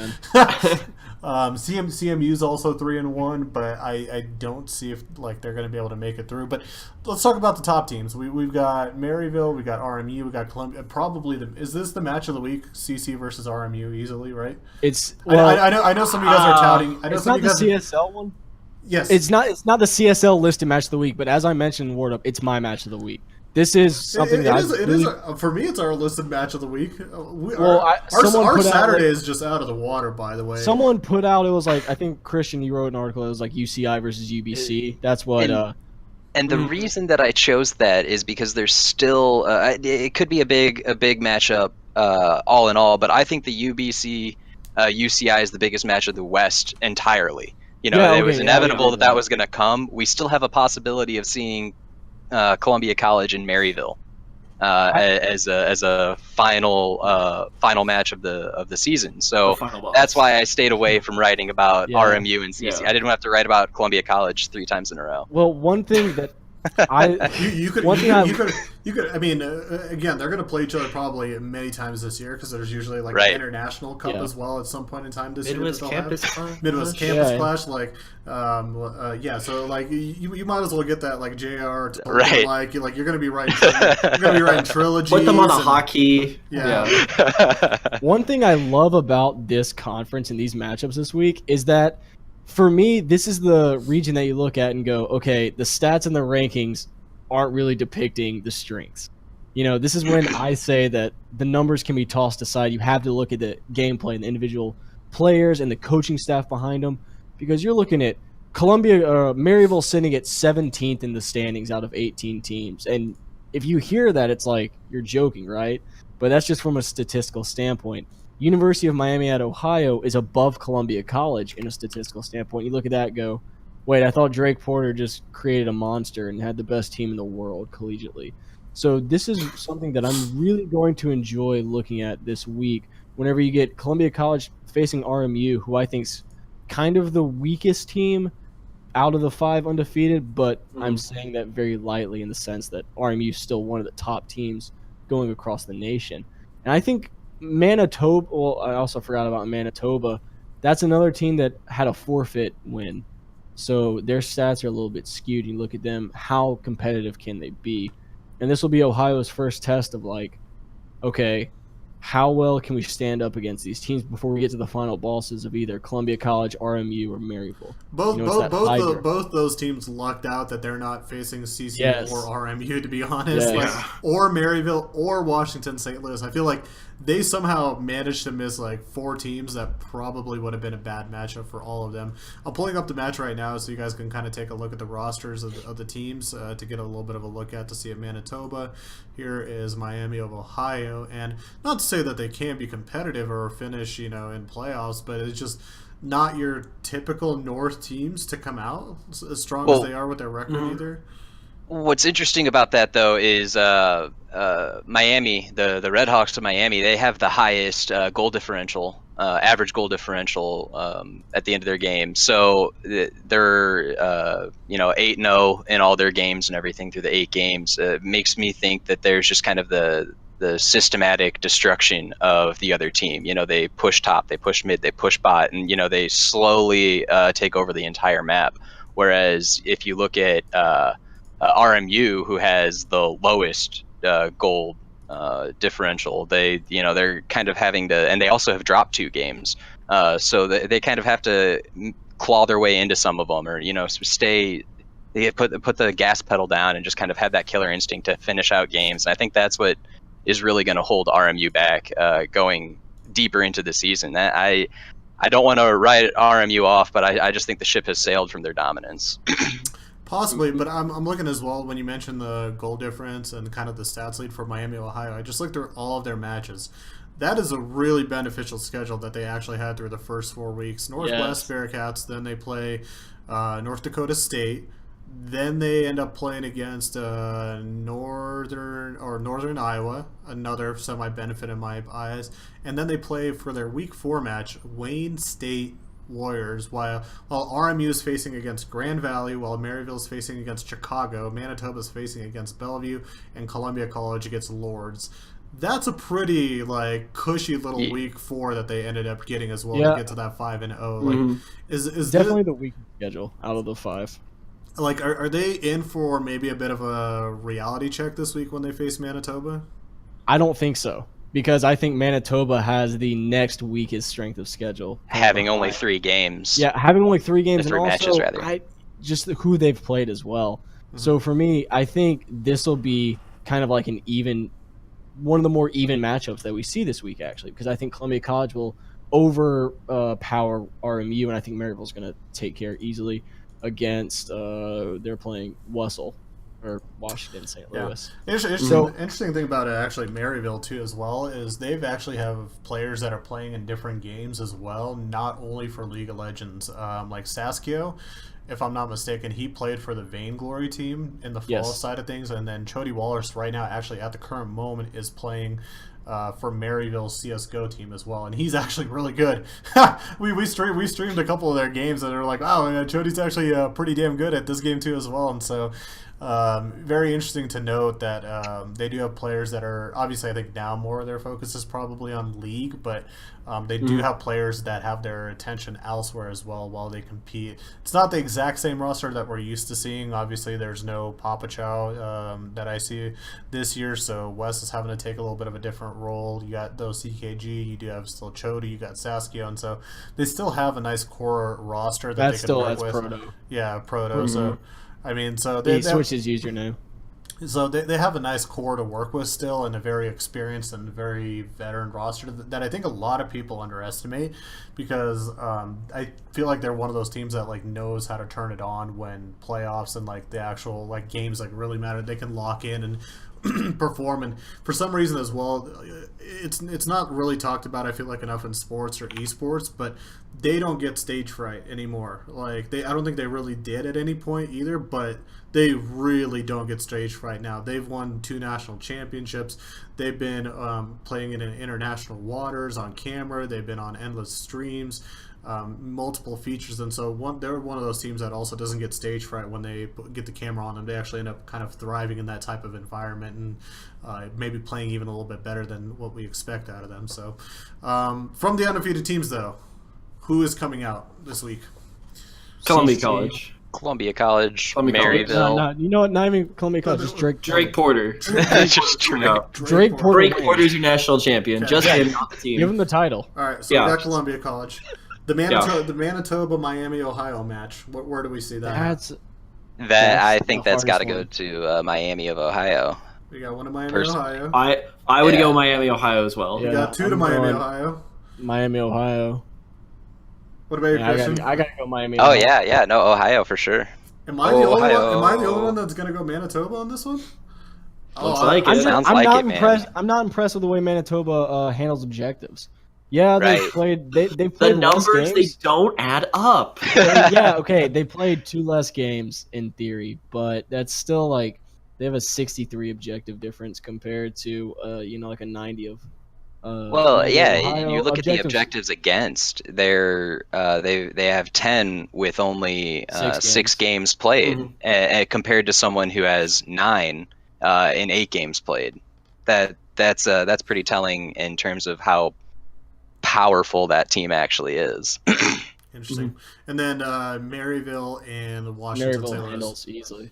CMU's also 3-1, but I don't see if they're going to be able to make it through. But let's talk about the top teams. We've got Maryville, we got RMU, we got Columbia. Probably is this the match of the week? CC versus RMU easily, right? It's I know some of you guys are touting. I know it's some not of you the guys CSL one. Yes, it's not the CSL listed match of the week, but as I mentioned, Ward Up, it's my match of the week. This is something for me. It's our listed match of the week. Our Saturday is just out of the water. By the way, someone put out, it was I think Christian, you wrote an article. It was UCI versus UBC. That's what. And the reason that I chose that is because there's still it could be a big matchup all in all, but I think the UBC UCI is the biggest match of the West entirely. It was inevitable that was going to come. We still have a possibility of seeing Columbia College and Maryville as a final match of the season. So that's why I stayed away from writing about RMU and CC. I didn't have to write about Columbia College 3 times in a row. Well, one thing that You could. One thing I- You could. I mean, again, they're going to play each other probably many times this year because there's usually like Right. an international cup Yeah. as well at some point in time this Midwest year. that they'll Campus have. Clash. Midwest Campus Yeah. Clash, like, yeah. So like, you might as well get that like JR. Right. Like you're going to be writing. You're going to be writing trilogies. Put them on a and- hockey. Yeah. One thing I love about this conference and these matchups this week is that, for me, this is the region that you look at and go, okay, the stats and the rankings aren't really depicting the strengths. This is when I say that the numbers can be tossed aside. You have to look at the gameplay and the individual players and the coaching staff behind them, because you're looking at Maryville sitting at 17th in the standings out of 18 teams. And if you hear that, it's like, you're joking, right? But that's just from a statistical standpoint. University of Miami at Ohio is above Columbia College in a statistical standpoint. You look at that and go, wait, I thought Drake Porter just created a monster and had the best team in the world collegiately. So this is something that I'm really going to enjoy looking at this week whenever you get Columbia College facing RMU, who I think's kind of the weakest team out of the 5 undefeated, but I'm saying that very lightly in the sense that RMU is still one of the top teams going across the nation. And I think Manitoba, well, I also forgot about Manitoba. That's another team that had a forfeit win. So their stats are a little bit skewed. You look at them, how competitive can they be? And this will be Ohio's first test of like, okay, how well can we stand up against these teams before we get to the final bosses of either Columbia College, RMU, or Maryville? Both those teams lucked out that they're not facing CCU Yes. or RMU, to be honest, Yes. or Maryville or Washington St. Louis. I feel like they somehow managed to miss like 4 teams that probably would have been a bad matchup for all of them. I'm pulling up the match right now so you guys can kind of take a look at the rosters of the teams to get a little bit of a look at to see if Manitoba. Here is Miami of Ohio, and not to say that they can't be competitive or finish, in playoffs, but it's just not your typical North teams to come out as strong as they are with their record either. What's interesting about that, though, is Miami, the Redhawks of Miami, they have the highest goal differential, average goal differential at the end of their game. So they're 8-0 in all their games and everything through the 8 games. It makes me think that there's just kind of the systematic destruction of the other team. They push top, they push mid, they push bot, and they slowly take over the entire map. Whereas if you look at RMU, who has the lowest goal differential, they're kind of having to, and they also have dropped 2 games, so they kind of have to claw their way into some of them, or they put the gas pedal down and just kind of have that killer instinct to finish out games. And I think that's what is really going to hold RMU back going deeper into the season. I don't want to write RMU off, but I just think the ship has sailed from their dominance. Possibly, but I'm looking as well when you mentioned the goal difference and kind of the stats lead for Miami, Ohio. I just looked through all of their matches. That is a really beneficial schedule that they actually had through the first 4 weeks. Northwest Bearcats, then they play North Dakota State. Then they end up playing against Northern Iowa, another semi-benefit in my eyes. And then they play for their Week 4 match, Wayne State Warriors, while RMU is facing against Grand Valley, while Maryville is facing against Chicago, Manitoba is facing against Bellevue, and Columbia College against Lords. That's a pretty cushy little Week 4 that they ended up getting as well to get to that 5-0. Is Definitely the weakest schedule out of the 5. Are they in for maybe a bit of a reality check this week when they face Manitoba? I don't think so, because I think Manitoba has the next weakest strength of schedule. Having only 3 games. Yeah, having only 3 games, Or 3 and also matches, rather. just who they've played as well. So for me, I think this will be kind of like one of the more even matchups that we see this week, actually, because I think Columbia College will overpower RMU, and I think Maryville's going to take care easily against they're playing Wessel or Washington St. Louis. Interesting thing about actually Maryville too as well is they've actually have players that are playing in different games as well, not only for League of Legends. Like Saskio, if I'm not mistaken, he played for the Vainglory team in the fall side of things, and then Chody Wallace right now actually at the current moment is playing for Maryville's CSGO team as well, and he's actually really good. we streamed a couple of their games, and they're like, wow, Chody's actually pretty damn good at this game too as well. And so Very interesting to note that they do have players that are obviously. I think now more of their focus is probably on league, but they do have players that have their attention elsewhere as well while they compete. It's not the exact same roster that we're used to seeing. Obviously, there's no Papa Chow that I see this year, so Wes is having to take a little bit of a different role. You got those CKG, you do have still Chody, you got Saskia, and so they still have a nice core roster that they can work with. Proto. Yeah, Proto. So I mean, so they switched his username. So they have a nice core to work with still, and a very experienced and very veteran roster that I think a lot of people underestimate, because I feel like they're one of those teams that like knows how to turn it on when playoffs and like the actual like games like really matter. They can lock in and perform, and for some reason as well, it's not really talked about, I feel like, enough in sports or esports, but they don't get stage fright anymore. Like I don't think they really did at any point either, but they really don't get stage fright now. They've won 2 national championships. They've been playing in international waters on camera. They've been on endless streams, multiple features, and so they're one of those teams that also doesn't get stage fright when they get the camera on them. They actually end up kind of thriving in that type of environment, and maybe playing even a little bit better than what we expect out of them. So from the undefeated teams, though, who is coming out this week? Columbia College. Columbia College, Columbia College. Maryville. No, you know what? Not even Columbia College. Just Drake Porter. Just Drake. No. Drake Porter. Drake Porter's your national champion. Okay. Just him, not the team. Give him the title. All right, so we got Columbia College. The Manitoba Miami Ohio match. Where do we see that? I think that's got to go to Miami of Ohio. We got one in Miami Ohio. I would go Miami Ohio as well. We got 2 to Miami Ohio. Miami Ohio. What about your Christian? I gotta go Miami. Oh Ohio. no, Ohio for sure. Am I the only one that's gonna go Manitoba on this one? Looks like it. Sounds I'm like not it, man. impressed. I'm not impressed with the way Manitoba handles objectives. Yeah, they played. They played the less numbers, they games. don't add up. Yeah, okay, they played 2 less games in theory, but that's still like they have a 63 objective difference compared to like a 90 of. Ohio you look at the objectives against. They have 10 with only 6 games played, compared to someone who has 9 in 8 games played. That's pretty telling in terms of how powerful that team actually is. Interesting. And then Maryville and Washington Maryville Sailors. handles easily.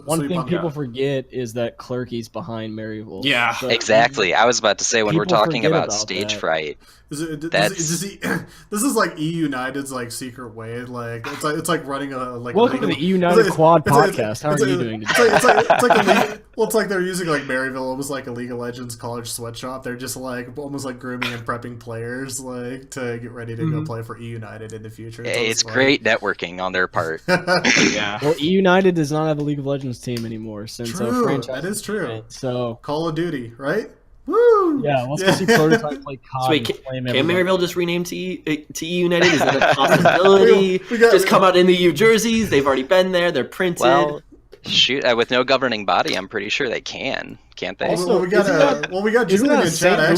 One thing people forget is that Clerky's behind Maryville. Yeah, so, exactly. I was about to say, when we're talking about stage that. fright, this is like E United's like secret way. Like it's like running a like. Welcome to the E United Quad podcast. How are you doing today? It's like they're using like Maryville almost like a League of Legends college sweatshop. They're just like almost like grooming and prepping players like to get ready to go play for E United in the future. It's great networking on their part. Yeah. Well, E United does not have a League of Legends team anymore since franchise. That is true. So Call of Duty, right? Woo! Yeah, let's go see Prototype play COD. So wait, can Maryville just rename to E United? Is that a possibility? Just come out in the U jerseys. They've already been there. They're printed. Well, shoot, with no governing body, I'm pretty sure they can't they? Also, we got Julian in chat. I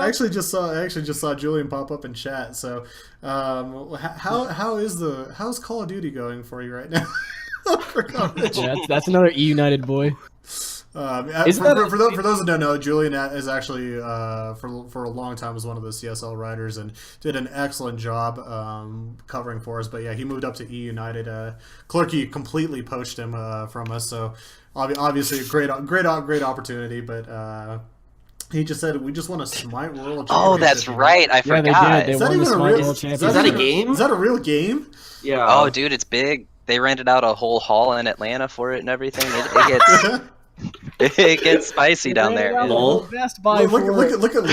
actually just saw Julian pop up in chat. So, how's Call of Duty going for you right now? Yeah, that's another E United boy. For those that don't know, Julian is actually for a long time was one of the CSL writers and did an excellent job covering for us. But yeah, he moved up to E United. Clerky completely poached him from us, so obviously a great opportunity. But he just said we just want to smite world. Oh, that's right. I forgot. Yeah, they did. Is that even a real? Is that a game? Is that a real game? Yeah. Oh, dude, it's big. They rented out a whole hall in Atlanta for it and everything. It gets spicy down there. Best Buy look at League. Look at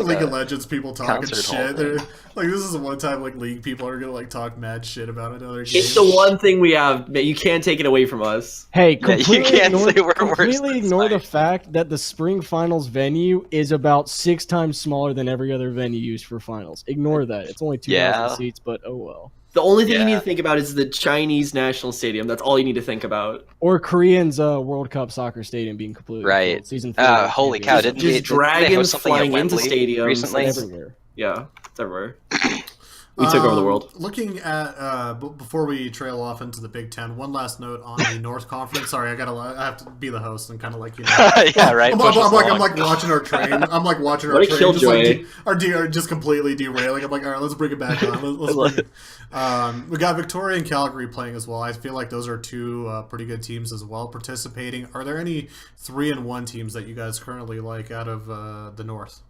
League of Legends people talking shit. They're, like, this is the one time like League people are gonna like talk mad shit about another game. It's the one thing we have that you can't take it away from us. Hey, completely completely ignore the fact that the spring finals venue is about 6 times smaller than every other venue used for finals. Ignore that. It's only 2,000 seats, but oh well. The only thing you need to think about is the Chinese national stadium. That's all you need to think about. Or Korean's World Cup soccer stadium being completely right. full. Season 4. Holy cow! Just dragons flying into stadiums recently? Everywhere. Yeah, it's everywhere. We took over the world. Looking at before we trail off into the Big Ten, one last note on the North Conference. Sorry, I have to be the host and kind of like yeah, right. I'm like watching our train. I'm like watching our What a train. killjoy. Are just completely derailing. I'm like, all right, let's bring it back on. Let's bring it. We got Victoria and Calgary playing as well. I feel like those are two pretty good teams as well participating. Are there any 3-1 teams that you guys currently like out of the North?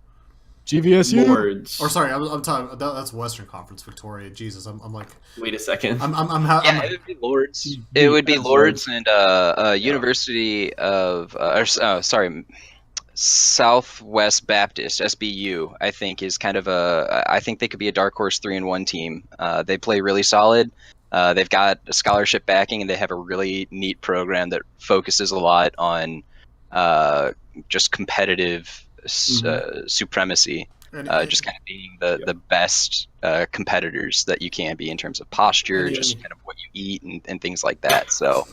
GVSU. Lords. Or sorry, I'm talking. That's Western Conference, Victoria. Jesus, I'm like. Wait a second. It would be Lords. It would be Lords and University of Southwest Baptist (SBU). I think is kind of I think they could be a dark horse 3-1 team. They play really solid. They've got a scholarship backing, and they have a really neat program that focuses a lot on just competitive supremacy, just kind of being the best competitors that you can be in terms of posture, just kind of what you eat and things like that. So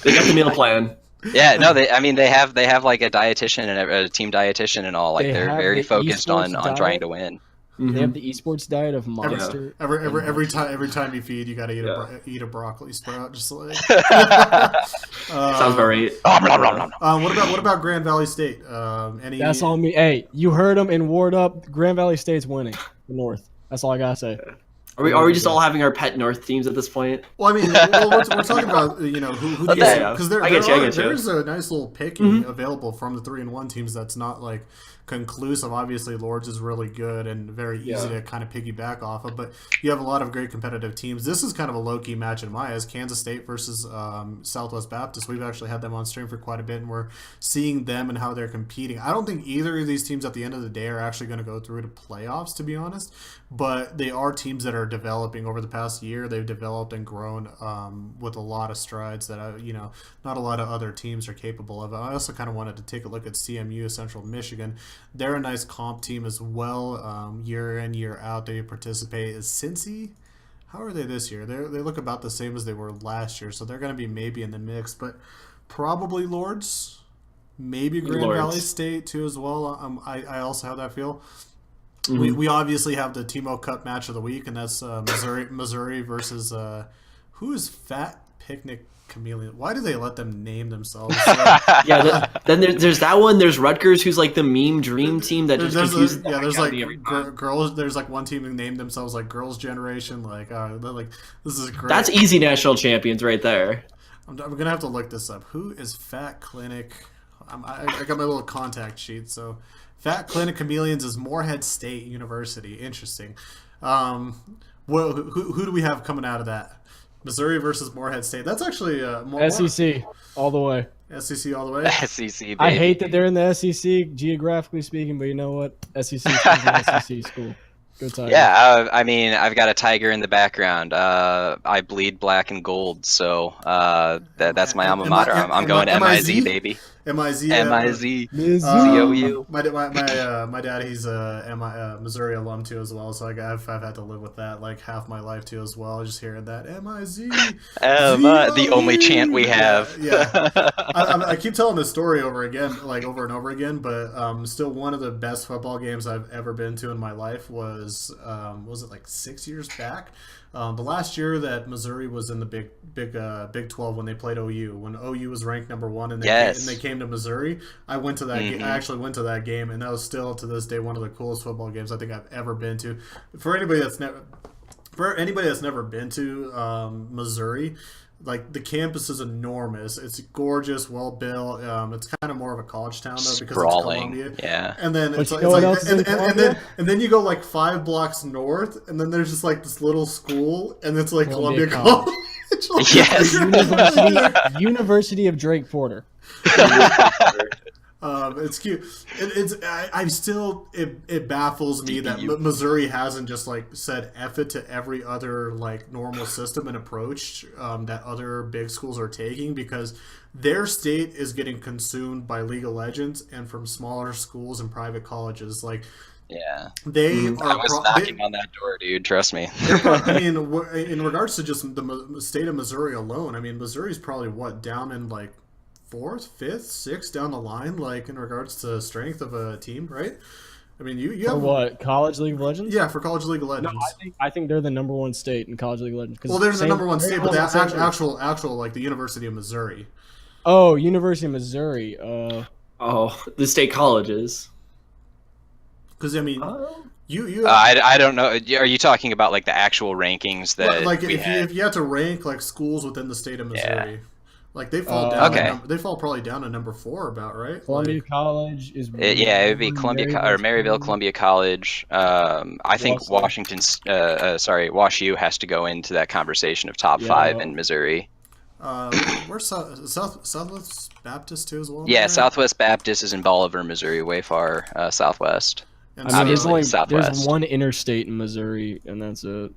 They got the meal plan. yeah, no, they have like a dietitian and a team dietitian and all. Like they're very focused on trying to win. They have the esports diet of Monster. Every time you feed, you got to eat a broccoli sprout. Just like Sounds about right. What about Grand Valley State? That's all me. Hey, you heard them in Ward Up. Grand Valley State's winning the North. That's all I gotta say. Are we just all having our pet North teams at this point? Well, I mean, we're talking about who do you see? Because there is a nice little picking available from the 3-1 teams that's not like conclusive. Obviously, Lords is really good and very easy to kind of piggyback off of, but you have a lot of great competitive teams. This is kind of a low-key match in my eyes. Kansas State versus Southwest Baptist. We've actually had them on stream for quite a bit, and we're seeing them and how they're competing. I don't think either of these teams at the end of the day are actually going to go through to playoffs, to be honest, but they are teams that are developing over the past year. They've developed and grown with a lot of strides that not a lot of other teams are capable of. I also kind of wanted to take a look at CMU, Central Michigan. They're a nice comp team as well. Year in, year out, they participate. Is Cincy? How are they this year? They look about the same as they were last year, so they're going to be maybe in the mix, but probably Lords, maybe Grand Valley State too as well. I also have that feel. We obviously have the Timo Cup match of the week, and that's Missouri versus who is Fat Picnic Chameleon. Why do they let them name themselves? Then there's that one. There's Rutgers, who's like the meme dream team that just confuses. There's like girls. There's like one team who named themselves like Girls Generation. Like, they're like, this is great. That's easy national champions right there. I'm gonna have to look this up. Who is Fat Clinic? I got my little contact sheet. So, Fat Clinic Chameleons is Morehead State University. Interesting. Who do we have coming out of that? Missouri versus Morehead State. That's actually SEC all the way. SEC all the way. SEC. Baby. I hate that they're in the SEC geographically speaking, but you know what? SEC is an SEC school. Go Tigers. Yeah, I mean, I've got a tiger in the background. I bleed black and gold, so that's my alma mater. I'm going MIZ, baby. MIZ. ZOU. My dad, he's a Missouri alum too as well, so I've had to live with that like half my life too as well. Just hearing that MIZ. The only chant we have. Yeah. I keep telling this story over and over again, but still one of the best football games I've ever been to in my life was it like 6 years back? The last year that Missouri was in the Big 12 when they played OU, when OU was ranked number 1 and they came to Missouri, I went to that game. I actually went to that game, and that was still to this day one of the coolest football games I think I've ever been to. For anybody that's never been to Missouri, like the campus is enormous. It's gorgeous, well built. It's kind of more of a college town though because it's Columbia. Yeah. And then and then you go like 5 blocks north, and then there's just like this little school, and it's like Columbia College. Yes. University of Drake Porter. It's cute. It baffles me that Missouri hasn't just like said F it to every other like normal system and approach that other big schools are taking, because their state is getting consumed by League of Legends and from smaller schools and private colleges. Like, yeah, I was knocking on that door, dude. Trust me. I mean, in regards to just the state of Missouri alone, I mean, Missouri's probably down in like 4th, 5th, 6th down the line, like in regards to strength of a team, right? I mean, you For have what? College League of Legends? Yeah, for College League of No, Legends. I think they're the #1 state in College League of Legends. Well, they're the number one state, but that that actual like the University of Missouri. Oh, University of Missouri. Oh, the state colleges. Because I mean, Oh. you I don't know. Are you talking about like the actual rankings that like we had? if you had to rank like schools within the state of Missouri, like they fall Okay. they fall probably down to number 4 about, right? Columbia Like, College is. Yeah, it would be Maryville, Columbia College. I think Boston. WashU has to go into that conversation of top Yeah. 5 in Missouri. where's Southwest Baptist too as well? Yeah, right? Southwest Baptist is in Bolivar, Missouri, way far southwest. And I mean, Obviously, there's Southwest. one interstate in Missouri, and that's it.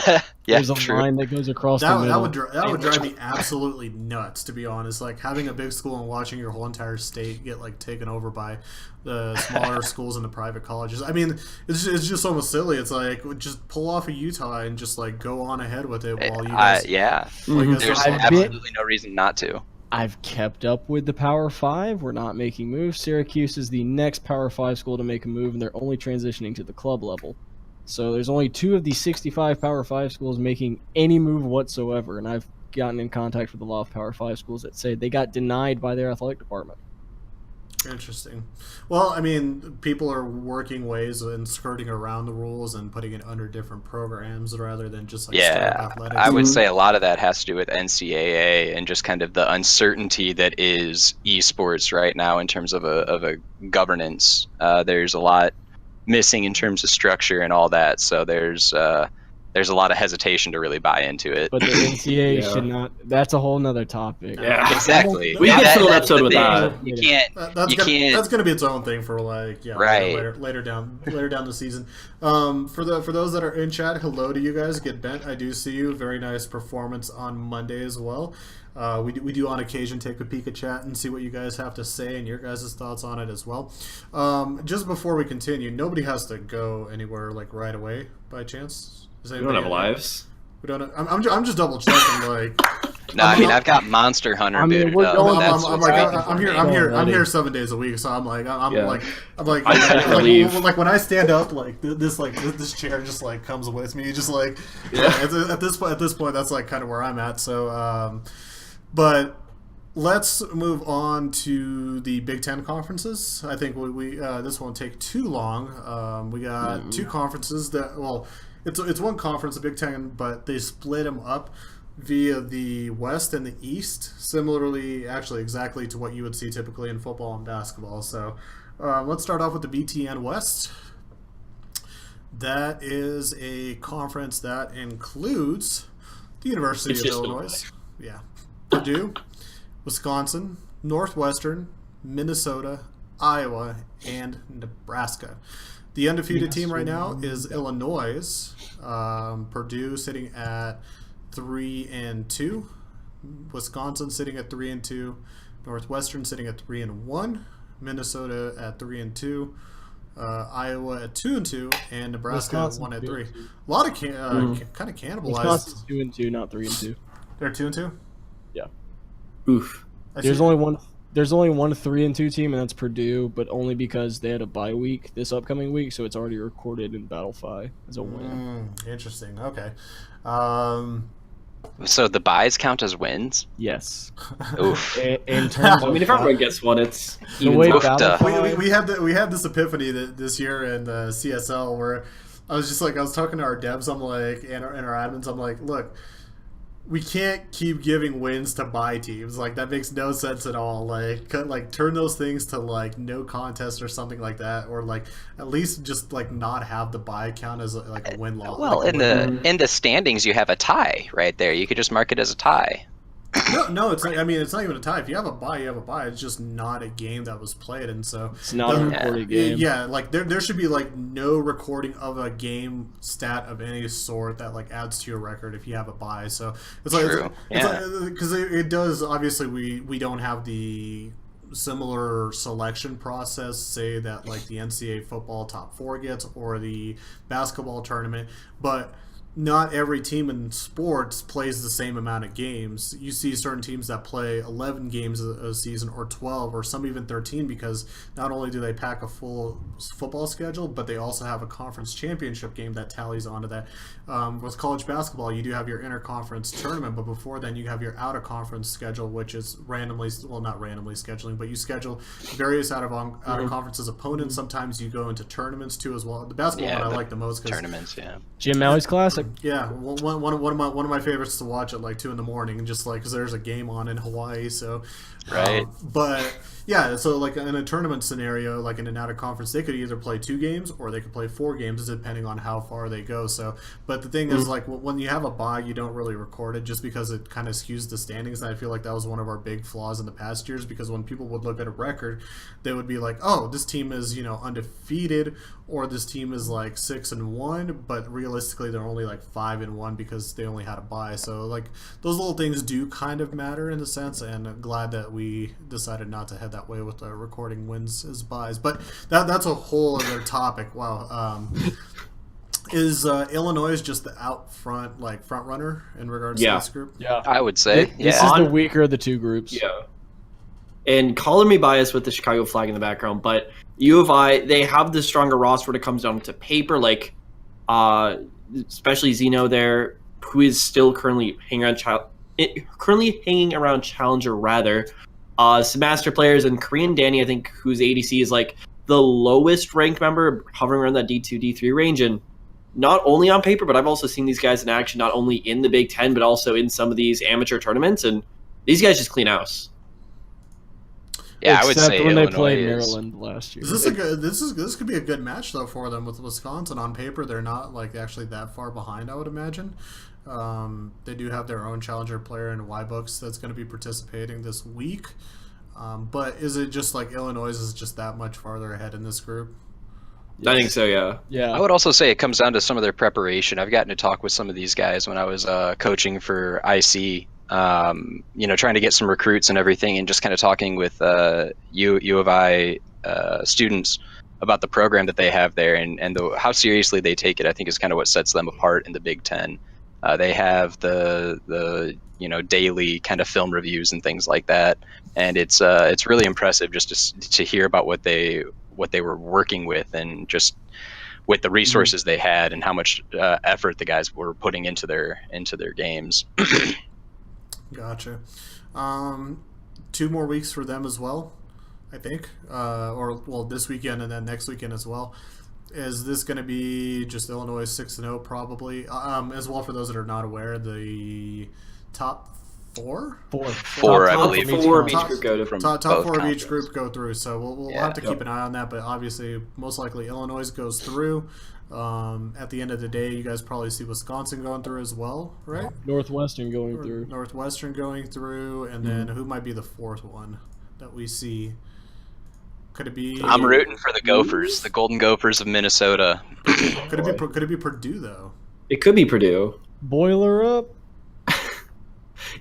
Yeah, There's a true. line that goes across the that middle. would drive me absolutely nuts, to be honest. Like having a big school and watching your whole entire state get like taken over by the smaller schools and the private colleges. I mean, it's just almost silly. It's like just pull off a Utah and just like go on ahead with it while you guys. Yeah, while you guys there's are- absolutely no reason not to. I've kept up with the Power 5. We're not making moves. Syracuse is the next Power 5 school to make a move, and they're only transitioning to the club level. So there's only 2 of the 65 Power 5 schools making any move whatsoever, and I've gotten in contact with a lot of Power 5 schools that say they got denied by their athletic department. Interesting. Well, I mean, people are working ways and skirting around the rules and putting it under different programs rather than just like straight up Yeah, athletics. I would say a lot of that has to do with NCAA and just kind of the uncertainty that is esports right now in terms of a governance. There's a lot missing in terms of structure and all that, so there's a lot of hesitation to really buy into it. But the NCAA Yeah. should not. That's a whole nother topic. Yeah. Exactly. We could fill an That's episode the with thing. that. You can't. That's You gonna, can't- that's gonna be its own thing for like Right. later down the season. For those that are in chat, hello to you guys. Get bent. I do see you. Very nice performance on Monday as well. We do on occasion take a peek at chat and see what you guys have to say and your guys' thoughts on it as well. Just before we continue, nobody has to go anywhere like right away by chance. Does We don't have lives. We don't. I'm just double checking. Like, No, I mean I've got Monster Hunter I mean, booted we're up. going- That's I'm what's like, waiting I'm for here. me. I'm here 7 days a week. So I'm like, Yeah. I have to leave. like when I stand up, like this chair just like comes with me. Just like, Yeah. At this point, that's like kind of where I'm at. So, but let's move on to the Big Ten conferences. I think we this won't take too long. We got 2 conferences that it's one conference, the Big Ten, but they split them up via the West and the East, similarly, actually exactly to what you would see typically in football and basketball. So let's start off with the BTN West. That is a conference that includes the University It's of just Illinois, yeah, Purdue, Wisconsin, Northwestern, Minnesota, Iowa, and Nebraska. The undefeated team right now is Illinois. Purdue sitting at 3-2. Wisconsin sitting at 3-2. Northwestern sitting at 3-1. Minnesota at 3-2. Iowa at 2-2, and Nebraska at Wisconsin 1-3. 2-2. A lot of kind of cannibalized. Wisconsin's 2-2, not 3-2. They're 2-2. Oof. There's only one 3-2 team, and that's Purdue, but only because they had a bye week this upcoming week, so it's already recorded in Battlefy as a win. Interesting. Okay. So the buys count as wins. Yes. Oof. In terms I of mean, if everyone gets one, it's the even way tough. Battlefy, we had this epiphany this year in CSL where I was talking to our devs. I'm like, and our admins. I'm like, look, we can't keep giving wins to bye teams. Like that makes no sense at all. Like turn those things to like no contest or something like that, or like at least just like not have the bye count as like a win loss. Well, like in the standings, you have a tie right there. You could just mark it as a tie. no, it's not. I mean, it's not even a tie. If you have a bye, you have a bye. It's just not a game that was played, and so it's not a recorded game. Yeah, like there should be like no recording of a game stat of any sort that like adds to your record if you have a bye. So it's like True. because it does. Obviously, we don't have the similar selection process, say that like the NCAA football top 4 gets or the basketball tournament, but not every team in sports plays the same amount of games. You see certain teams that play 11 games a season, or 12, or some even 13, because not only do they pack a full football schedule, but they also have a conference championship game that tallies onto that. With college basketball, you do have your interconference tournament, but before then you have your out-of-conference schedule, which is randomly, well, not randomly scheduling, but you schedule various out-of-conferences opponents. Sometimes you go into tournaments too as well. The basketball one I like the most. Tournaments, yeah. Jim Malley's Classic. Yeah, one of my favorites to watch at like 2 a.m, just like because there's a game on in Hawaii. So, right. But yeah, so like in a tournament scenario, like in an out of conference, they could either play 2 games or they could play 4 games, depending on how far they go. So, but the thing is, like when you have a bye, you don't really record it just because it kind of skews the standings. And I feel like that was one of our big flaws in the past years, because when people would look at a record, they would be like, "Oh, this team is undefeated," or "This team is like 6-1," but realistically they're only like 5-1 because they only had a bye. So like those little things do kind of matter in a sense, and I'm glad that we decided not to head that way with recording wins as buys. But that's a whole other topic. Wow. Is Illinois just the front runner in regards to this group? Yeah, I would say. This is the weaker of the 2 groups. Yeah. And calling me biased with the Chicago flag in the background, but U of I, they have the stronger roster when it comes down to paper, like especially Zeno there, who is still currently hanging around Challenger rather. Some master players, and Korean Danny, I think, whose ADC is like the lowest ranked member, hovering around that D2, D3 range. And not only on paper, but I've also seen these guys in action, not only in the Big Ten, but also in some of these amateur tournaments. And these guys just clean house. Yeah, I would say when Illinois they played Maryland last year. This could be a good match though for them with Wisconsin. On paper, they're not like actually that far behind, I would imagine. They do have their own challenger player in Y-Books that's going to be participating this week. But is it just like Illinois is just that much farther ahead in this group? I think so, yeah. Yeah. I would also say it comes down to some of their preparation. I've gotten to talk with some of these guys when I was coaching for IC. Trying to get some recruits and everything, and just kind of talking with U of I students about the program that they have there, and how seriously they take it. I think is kind of what sets them apart in the Big Ten. They have the daily kind of film reviews and things like that, and it's really impressive just to hear about what they were working with, and just with the resources they had, and how much effort the guys were putting into their games. Gotcha. 2 more weeks for them as well, I think. This weekend and then next weekend as well. Is this going to be just Illinois 6-0 probably? As well, for those that are not aware, the top 4? Four, I believe. Top 4 of each group go through. Top 4 of each group go through. So we'll have to keep an eye on that. But obviously, most likely Illinois goes through. At the end of the day, you guys probably see Wisconsin going through as well, right? Northwestern going through. Northwestern going through, and then who might be the 4th one that we see? Could it be? I'm rooting for the Gophers, the Golden Gophers of Minnesota. Could it be Purdue though? It could be Purdue. Boiler up.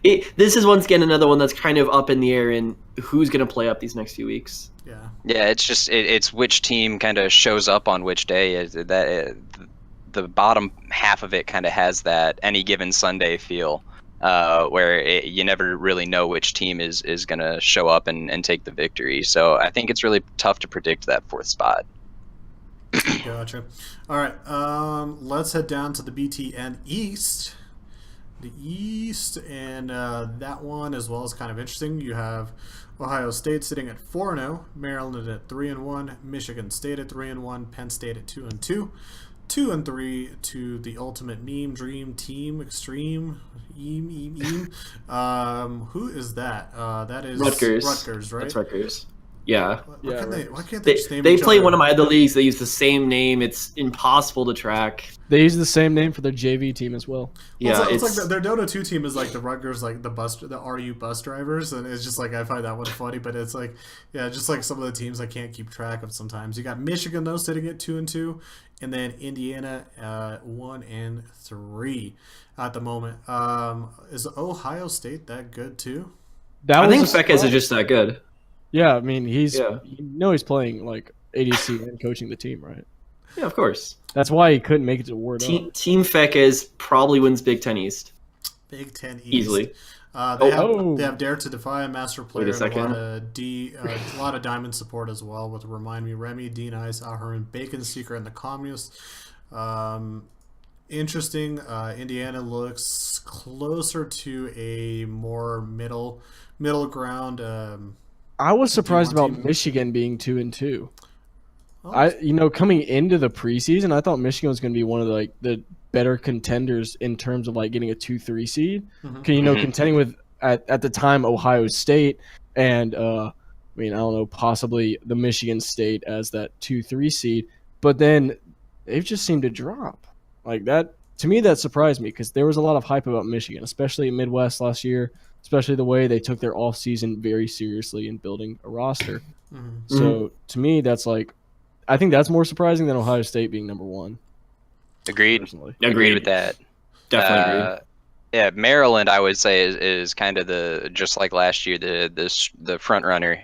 This is once again another one that's kind of up in the air in who's going to play up these next few weeks. Yeah, it's just it's which team kind of shows up on which day. The bottom half of it kind of has that any given Sunday feel, where you never really know which team is going to show up and take the victory. So I think it's really tough to predict that 4th spot. Gotcha. All right, let's head down to the BTN East. The East, and that one as well is kind of interesting. You have Ohio State sitting at 4-0, Maryland at 3-1, Michigan State at 3-1, Penn State at 2-2, 2-3 to the ultimate meme dream team extreme. Who is that? That is Rutgers, right? That's Rutgers. Yeah. Why can't they just name They each play other? one of my other leagues. They use the same name. It's impossible to track. They use the same name for their JV team as well. Yeah, it's like their Dota 2 team is like the Rutgers, like the RU bus drivers, and it's just like I find that one funny. But it's like, yeah, just like some of the teams I can't keep track of sometimes. You got Michigan though sitting at 2-2, and then Indiana 1-3 at the moment. Is Ohio State that good too? I think Fekes is just that good. Yeah, I mean he's playing like ADC and coaching the team, right? Yeah, of course. That's why he couldn't make it to Ward Team Fekes probably wins Big Ten East. Big Ten East. Easily. They have Dare to Defy, Master Player, and second. a lot of Diamond support as well, with Remind Me, Remy, D-Nice, Ahern, Bacon Seeker, and the Communist. Interesting. Indiana looks closer to a more middle ground. I was surprised about team. Michigan being 2-2. Oh, Coming into the preseason, I thought Michigan was going to be one of the better contenders in terms of like getting a 2-3 seed. Contending with at the time Ohio State and I don't know, possibly the Michigan State as that 2-3 seed, but then they've just seemed to drop like that. To me, that surprised me because there was a lot of hype about Michigan, especially in Midwest last year, especially the way they took their off season very seriously in building a roster. So to me, I think that's more surprising than Ohio State being number one. Agreed. Personally. Agreed with that. Definitely agreed. Yeah, Maryland, I would say is kind of just like last year, the front runner.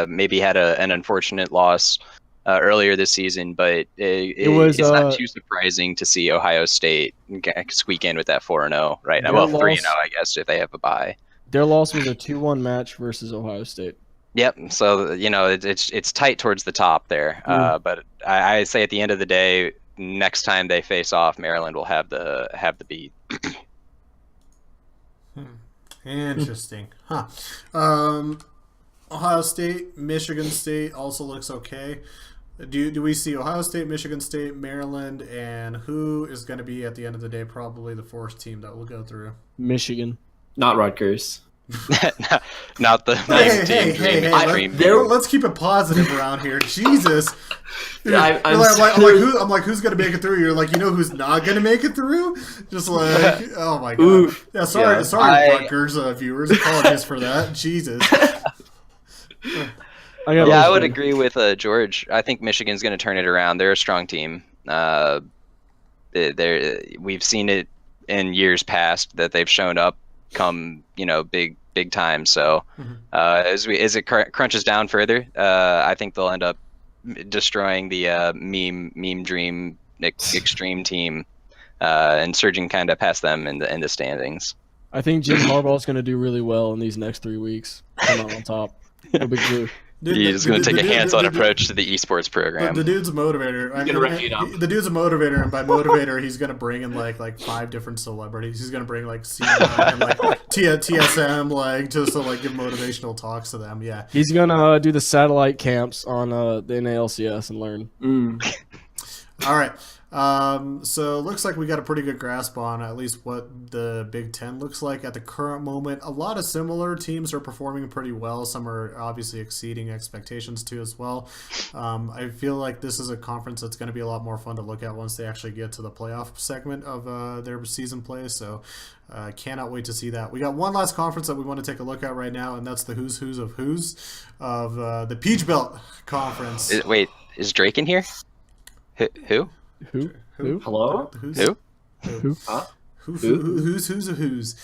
Maybe had an unfortunate loss earlier this season, but it's not too surprising to see Ohio State squeak in with that 4-0 right now. Well, 3-0, I guess, if they have a bye. Their loss was a 2-1 match versus Ohio State. Yep. So it's tight towards the top there. But I say at the end of the day, next time they face off, Maryland will have the beat. Interesting. Ohio State, Michigan State also looks okay. Do we see Ohio State, Michigan State, Maryland, and who is going to be at the end of the day probably the fourth team that will go through? Michigan. Not Rutgers. Not the let's keep it positive around here. Jesus. I'm like, who's gonna make it through? You're like, who's not gonna make it through? Just like, oh my god. Oof. Yeah, sorry, Rutgers viewers. Apologies for that. Jesus. I would agree with George. I think Michigan's going to turn it around. They're a strong team. We've seen it in years past that they've shown up come big time. So as it crunches down further, I think they'll end up destroying the meme dream extreme team and surging kind of past them in the standings. I think Jim Harbaugh is going to do really well in these next 3 weeks. Come out on top. No big clue. He's going to take a hands-on approach to the esports program. The dude's a motivator. The dude's a motivator, and by motivator, he's going to bring in like 5 different celebrities. He's going to bring like C9 and like TSM just to give motivational talks to them. Yeah. He's going to do the satellite camps on the NALCS and learn. All right. So it looks like we got a pretty good grasp on at least what the Big Ten looks like at the current moment. A lot of similar teams are performing pretty well. Some are obviously exceeding expectations too as well. I feel like this is a conference that's going to be a lot more fun to look at once they actually get to the playoff segment of their season play. So cannot wait to see that. We got one last conference that we want to take a look at right now, and that's the who's of the Peach Belt Conference. Wait, is Drake in here? Who? Who? Hello? Who? Huh? Who's of who's?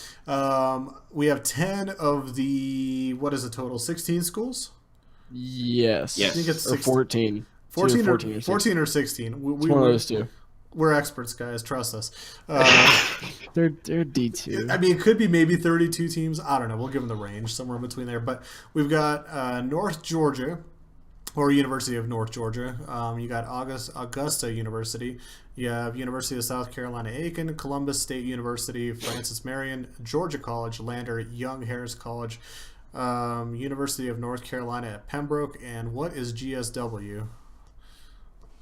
We have 10 of the, what is the total? 16 schools? Yes. I think it's or 14. 14 or 16. It's one of those two. We're experts, guys. Trust us. They're D2. I mean, it could be maybe 32 teams. I don't know. We'll give them the range somewhere in between there. But we've got North Georgia, or University of North Georgia. You got Augusta University. You have University of South Carolina Aiken, Columbus State University, Francis Marion, Georgia College, Lander, Young Harris College, University of North Carolina at Pembroke, and what is GSW?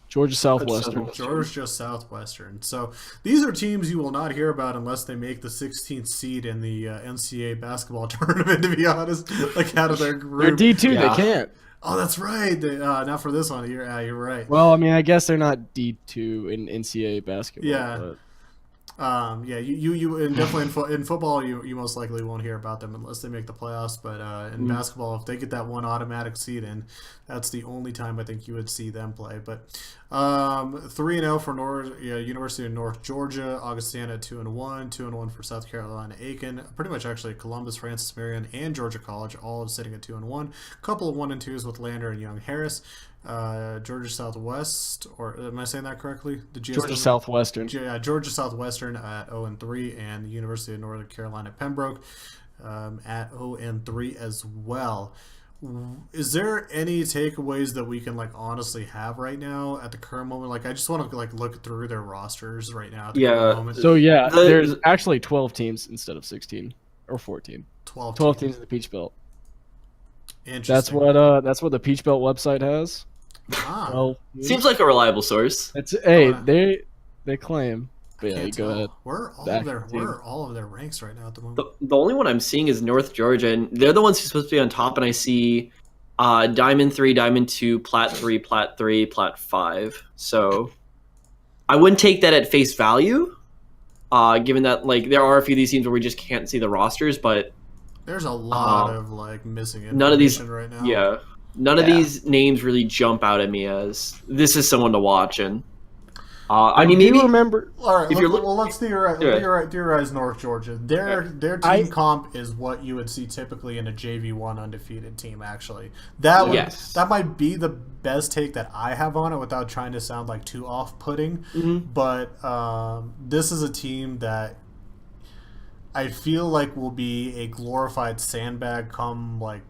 Georgia Southwestern. Georgia Southwestern. So these are teams you will not hear about unless they make the 16th seed in the NCAA basketball tournament, to be honest, out of their group. They're D2, they can't. Oh, that's right. Not for this one. You're right. Well, I mean, I guess they're not D2 in NCAA basketball. Yeah. But... you and definitely in football, you most likely won't hear about them unless they make the playoffs. But in basketball, if they get that one automatic seed in, that's the only time I think you would see them play. But 3-0 for University of North Georgia, Augustana 2-1, 2-1 for South Carolina Aiken. Pretty much actually Columbus, Francis Marion, and Georgia College all sitting at 2-1. A couple of 1-2s with Lander and Young Harris. Georgia Southwest, or am I saying that correctly? The Georgia Southwestern. Georgia Southwestern at 0-3, and the University of Northern Carolina Pembroke at 0-3 as well. Is there any takeaways that we can like honestly have right now at the current moment? Like, I just want to like look through their rosters right now at the current moment. So yeah, there's actually 12 teams instead of 16 or 14. 12 teams in the Peach Belt. That's what the Peach Belt website has. Ah. Well, Seems like a reliable source. They claim. But yeah, you go ahead. Where are all of their ranks right now at the moment? The only one I'm seeing is North Georgia, and they're the ones who's supposed to be on top. And I see Diamond 3, Diamond 2, Plat 3, Plat 3, Plat 5. So I wouldn't take that at face value, given that like there are a few of these teams where we just can't see the rosters. But there's a lot of like missing information none of these right now. Yeah, none of these names really jump out at me as this is someone to watch. And I mean, maybe remember. All right, if you're let's theorize North Georgia. Their team comp is what you would see typically in a JV1 undefeated team. Actually, that might be the best take that I have on it, without trying to sound like too off-putting. Mm-hmm. But this is a team that I feel like will be a glorified sandbag come like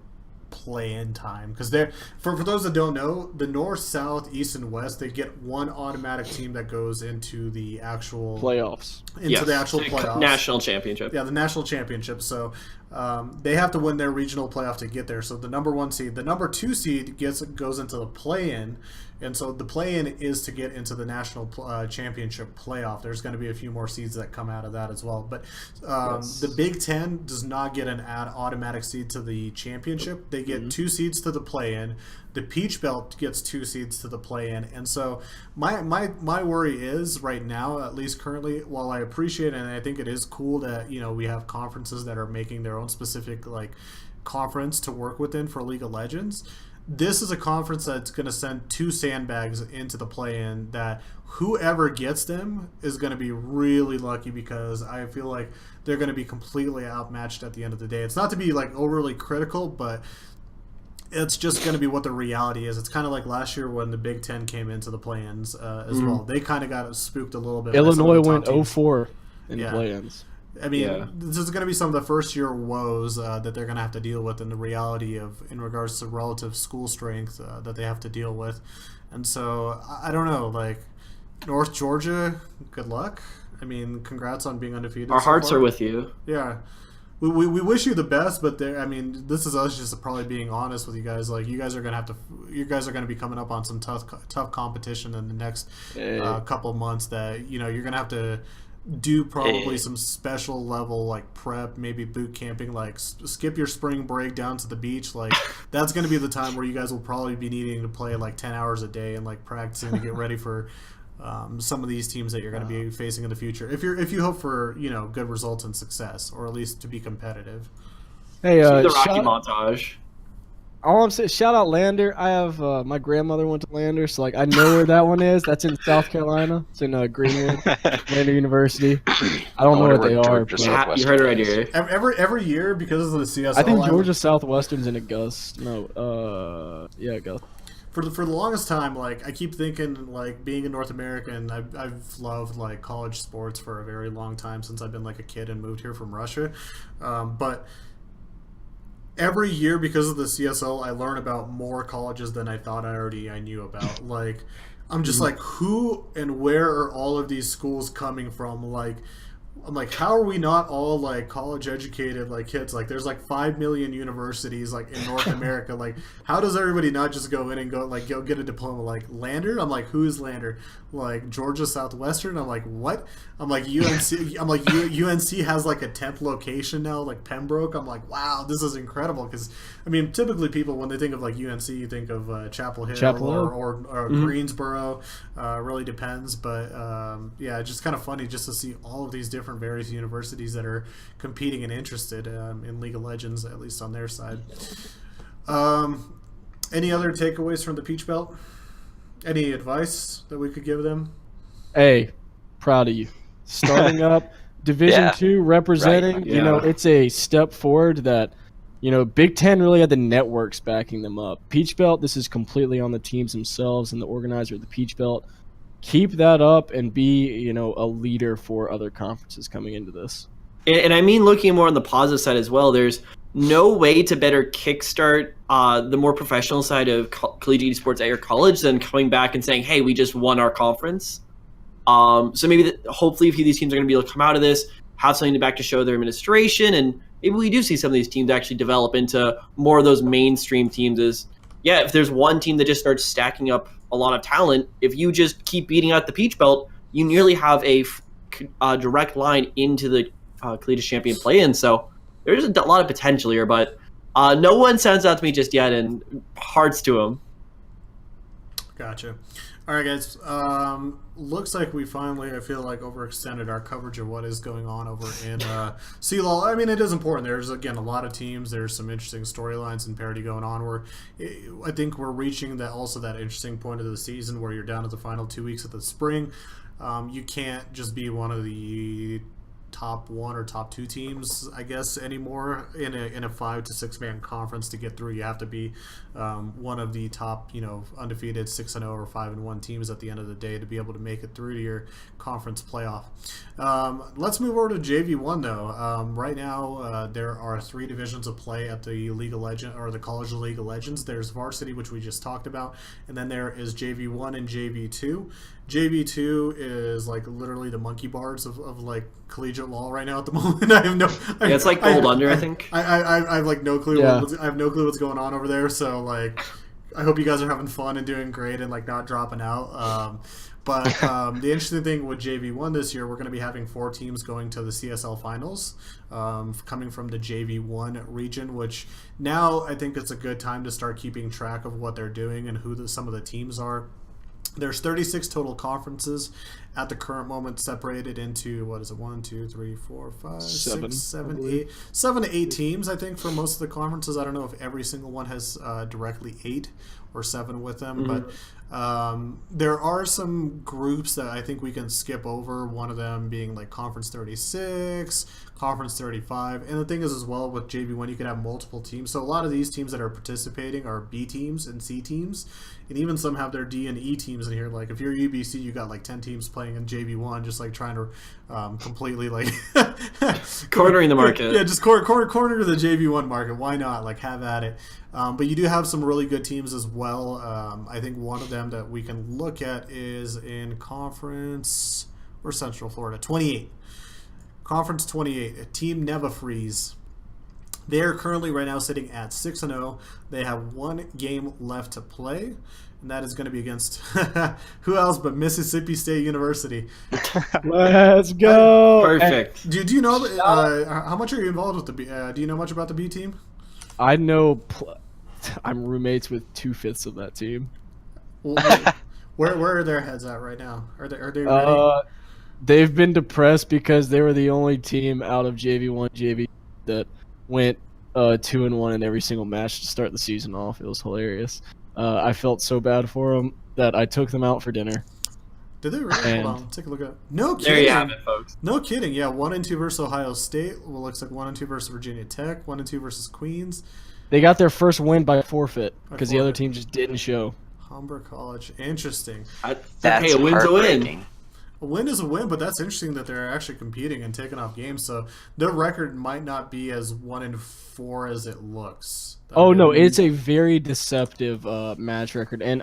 play-in time, because they're for those that don't know, the North, South, East, and West, they get one automatic team that goes into the actual playoffs. Playoffs, national championship. Yeah, the national championship. So they have to win their regional playoff to get there. So the number 1 seed, the number 2 seed goes into the play-in. And so the play-in is to get into the national championship playoff. There's going to be a few more seeds that come out of that as well. But the Big Ten does not get an automatic seed to the championship. They get 2 seeds to the play-in. The Peach Belt gets 2 seeds to the play-in. And so my worry is right now, at least currently, while I appreciate it and I think it is cool that we have conferences that are making their own specific like conference to work within for League of Legends. This is a conference that's going to send 2 sandbags into the play-in that whoever gets them is going to be really lucky, because I feel like they're going to be completely outmatched at the end of the day. It's not to be like overly critical, but it's just going to be what the reality is. It's kind of like last year when the Big Ten came into the play-ins as well. They kind of got spooked a little bit. Illinois went 0-4 in play-ins. I mean, this is going to be some of the first-year woes that they're going to have to deal with, in the reality of, in regards to relative school strength that they have to deal with. And so, I don't know, like, North Georgia, good luck. I mean, congrats on being undefeated. Our hearts are with you. Yeah. We wish you the best, but I mean, this is us just probably being honest with you guys. Like, you guys are going to be coming up on some tough competition in the next couple of months that, you're going to have to do probably some special level like prep, maybe boot camping, like skip your spring break down to the beach. Like that's going to be the time where you guys will probably be needing to play like 10 hours a day and like practicing to get ready for some of these teams that you're going to be facing in the future. If you hope for good results and success, or at least to be competitive. Hey, the Rocky montage. All I'm saying, shout out Lander. I have my grandmother went to Lander, so like I know where that one is. That's in South Carolina. It's in Greenwood, Lander University. I don't know what they are. You heard it right here. Every year, because of the CSL, I think Georgia Southwestern's in Augusta. No, Augusta. For the longest time, like I keep thinking, like being in North America, and I've loved like college sports for a very long time since I've been like a kid and moved here from Russia, but every year, because of the CSL, I learn about more colleges than I thought I knew about. Like, I'm just like, who and where are all of these schools coming from? Like, I'm like, how are we not all like college educated like kids? Like, there's like 5 million universities like in North America. Like, how does everybody not just go in and go get a diploma? Like Lander, I'm like, who is Lander? Like Georgia Southwestern, I'm like, what? I'm like UNC. I'm like UNC has like a 10th location now, like Pembroke. I'm like, wow, this is incredible. Because I mean, typically people when they think of like UNC, you think of Chapel Hill or Greensboro. Really depends, but yeah, it's just kind of funny just to see all of these different various universities that are competing and interested in League of Legends, at least on their side. Any other takeaways from the Peach Belt? Any advice that we could give them? Hey, proud of you. Starting up Division 2, representing, right. it's a step forward that Big Ten really had the networks backing them up. Peach Belt, this is completely on the teams themselves and the organizer of the Peach Belt. Keep that up and be, a leader for other conferences coming into this. And I mean, looking more on the positive side as well, there's no way to better kickstart the more professional side of collegiate esports at your college than coming back and saying, hey, we just won our conference. So maybe hopefully a few of these teams are going to be able to come out of this, have something to back to show their administration, and maybe we do see some of these teams actually develop into more of those mainstream teams. If there's one team that just starts stacking up a lot of talent, if you just keep beating out the Peach Belt, you nearly have a direct line into the collegiate champion play-in. So there's a lot of potential here, but no one sends out to me just yet, and hearts to them. Gotcha. All right, guys. Looks like we finally, I feel like, overextended our coverage of what is going on over in CLOL. I mean, it is important. There's, again, a lot of teams. There's some interesting storylines and parity going on. I think we're reaching that interesting point of the season where you're down to the final 2 weeks of the spring. You can't just be one of the top one or top two teams, I guess, anymore in a 5 to 6 man conference to get through. You have to be one of the top, undefeated 6-0 or 5-1 teams at the end of the day to be able to make it through to your conference playoff. Let's move over to JV1 though. Right now, there are 3 divisions of play at the League of Legends or the College League of Legends. There's Varsity, which we just talked about, and then there is JV1 and JV2. JV2 is like literally the monkey bars of like collegiate LoL right now at the moment. I have no. It's like Gold Under, I think. I have like no clue. Yeah. I have no clue what's going on over there. So like, I hope you guys are having fun and doing great and like not dropping out. But the interesting thing with JV1 this year, we're going to be having 4 teams going to the CSL finals, coming from the JV1 region, which now I think it's a good time to start keeping track of what they're doing and who some of the teams are. There's 36 total conferences at the current moment, separated into, 1, 2, 3, 4, 5, 6, 7, 8. 7 to 8 teams, I think, for most of the conferences. I don't know if every single one has directly 8 or 7 with them, but there are some groups that I think we can skip over, one of them being like Conference 36, Conference 35, and the thing is as well with JV1 you can have multiple teams, so a lot of these teams that are participating are B teams and C teams, and even some have their D and E teams in here. Like if you're UBC, you got like 10 teams playing in JV1, just like trying to completely like cornering the market. Yeah, just corner the JV1 market. Why not? Like have at it. But you do have some really good teams as well. I think one of them that we can look at is in Conference or Central Florida 28. Conference 28, Team Neva Freeze. They are currently right now sitting at 6-0. They have 1 game left to play, and that is going to be against who else but Mississippi State University. Let's go. Perfect. Do you know how much are you involved with the B? Do you know much about the B team? I know. I'm roommates with 2/5 of that team. Where are their heads at right now? Are they ready? They've been depressed because they were the only team out of JV1, JV that went 2-1 in every single match to start the season off. It was hilarious. I felt so bad for them that I took them out for dinner. Did they really? Hold on, take a look at it. No kidding. There you have it, folks. No kidding. Yeah, 1-2 versus Ohio State. Well, looks like 1-2 versus Virginia Tech. 1-2 versus Queens. They got their first win by forfeit because the other team just didn't show. Humber College. Interesting. That's a win's a win. heartbreaking. A win is a win, but that's interesting that they're actually competing and taking off games. So their record might not be as 1-4 as it looks. No, it's a very deceptive match record, and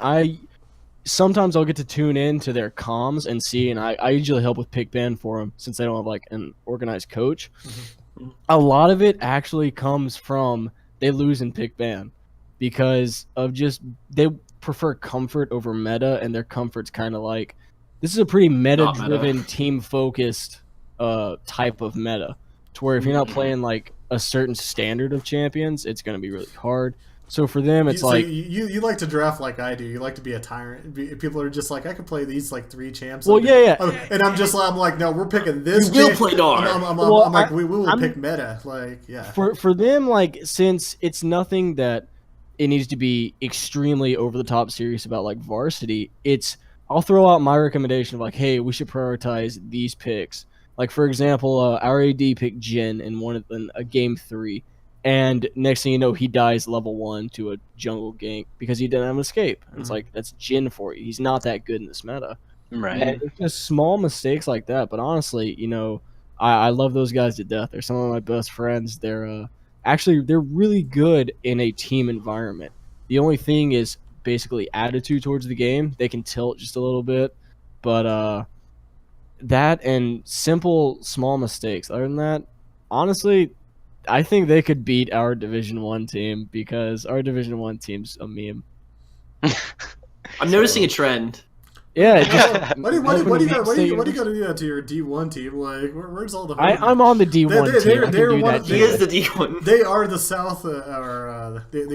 sometimes I'll get to tune in to their comms and see, and I usually help with pick ban for them since they don't have like an organized coach. Mm-hmm. A lot of it actually comes from they lose in pick ban because of just they prefer comfort over meta, and their comfort's kind of like this is a pretty meta-driven, team-focused type of meta, to where if you're not playing like a certain standard of champions, it's going to be really hard. So for them, it's you like to draft like I do. You like to be a tyrant. People are just like, I could play these like 3 champs. Well, yeah. And I'm like, no, we're picking this. You will play Dar. I'm like, we will pick meta. Like, yeah. For them, like, since it's nothing that it needs to be extremely over the top serious about, like Varsity, I'll throw out my recommendation of like, hey, we should prioritize these picks. Like for example, our AD picked Jin in a game 3. And next thing you know, he dies level 1 to a jungle gank because he didn't have an escape. And it's like, that's Jin for you. He's not that good in this meta. Right. And it's just small mistakes like that. But honestly, I love those guys to death. They're some of my best friends. They're really good in a team environment. The only thing is basically attitude towards the game. They can tilt just a little bit, but that and simple small mistakes. Other than that, honestly, I think they could beat our Division 1 team because our Division 1 team's a meme. I'm noticing a trend. Yeah, it just What do you got universe. to do that to your D1 team? Like, where's all the? I'm on the D1 team. I can do that. He is the D1. They are the South, they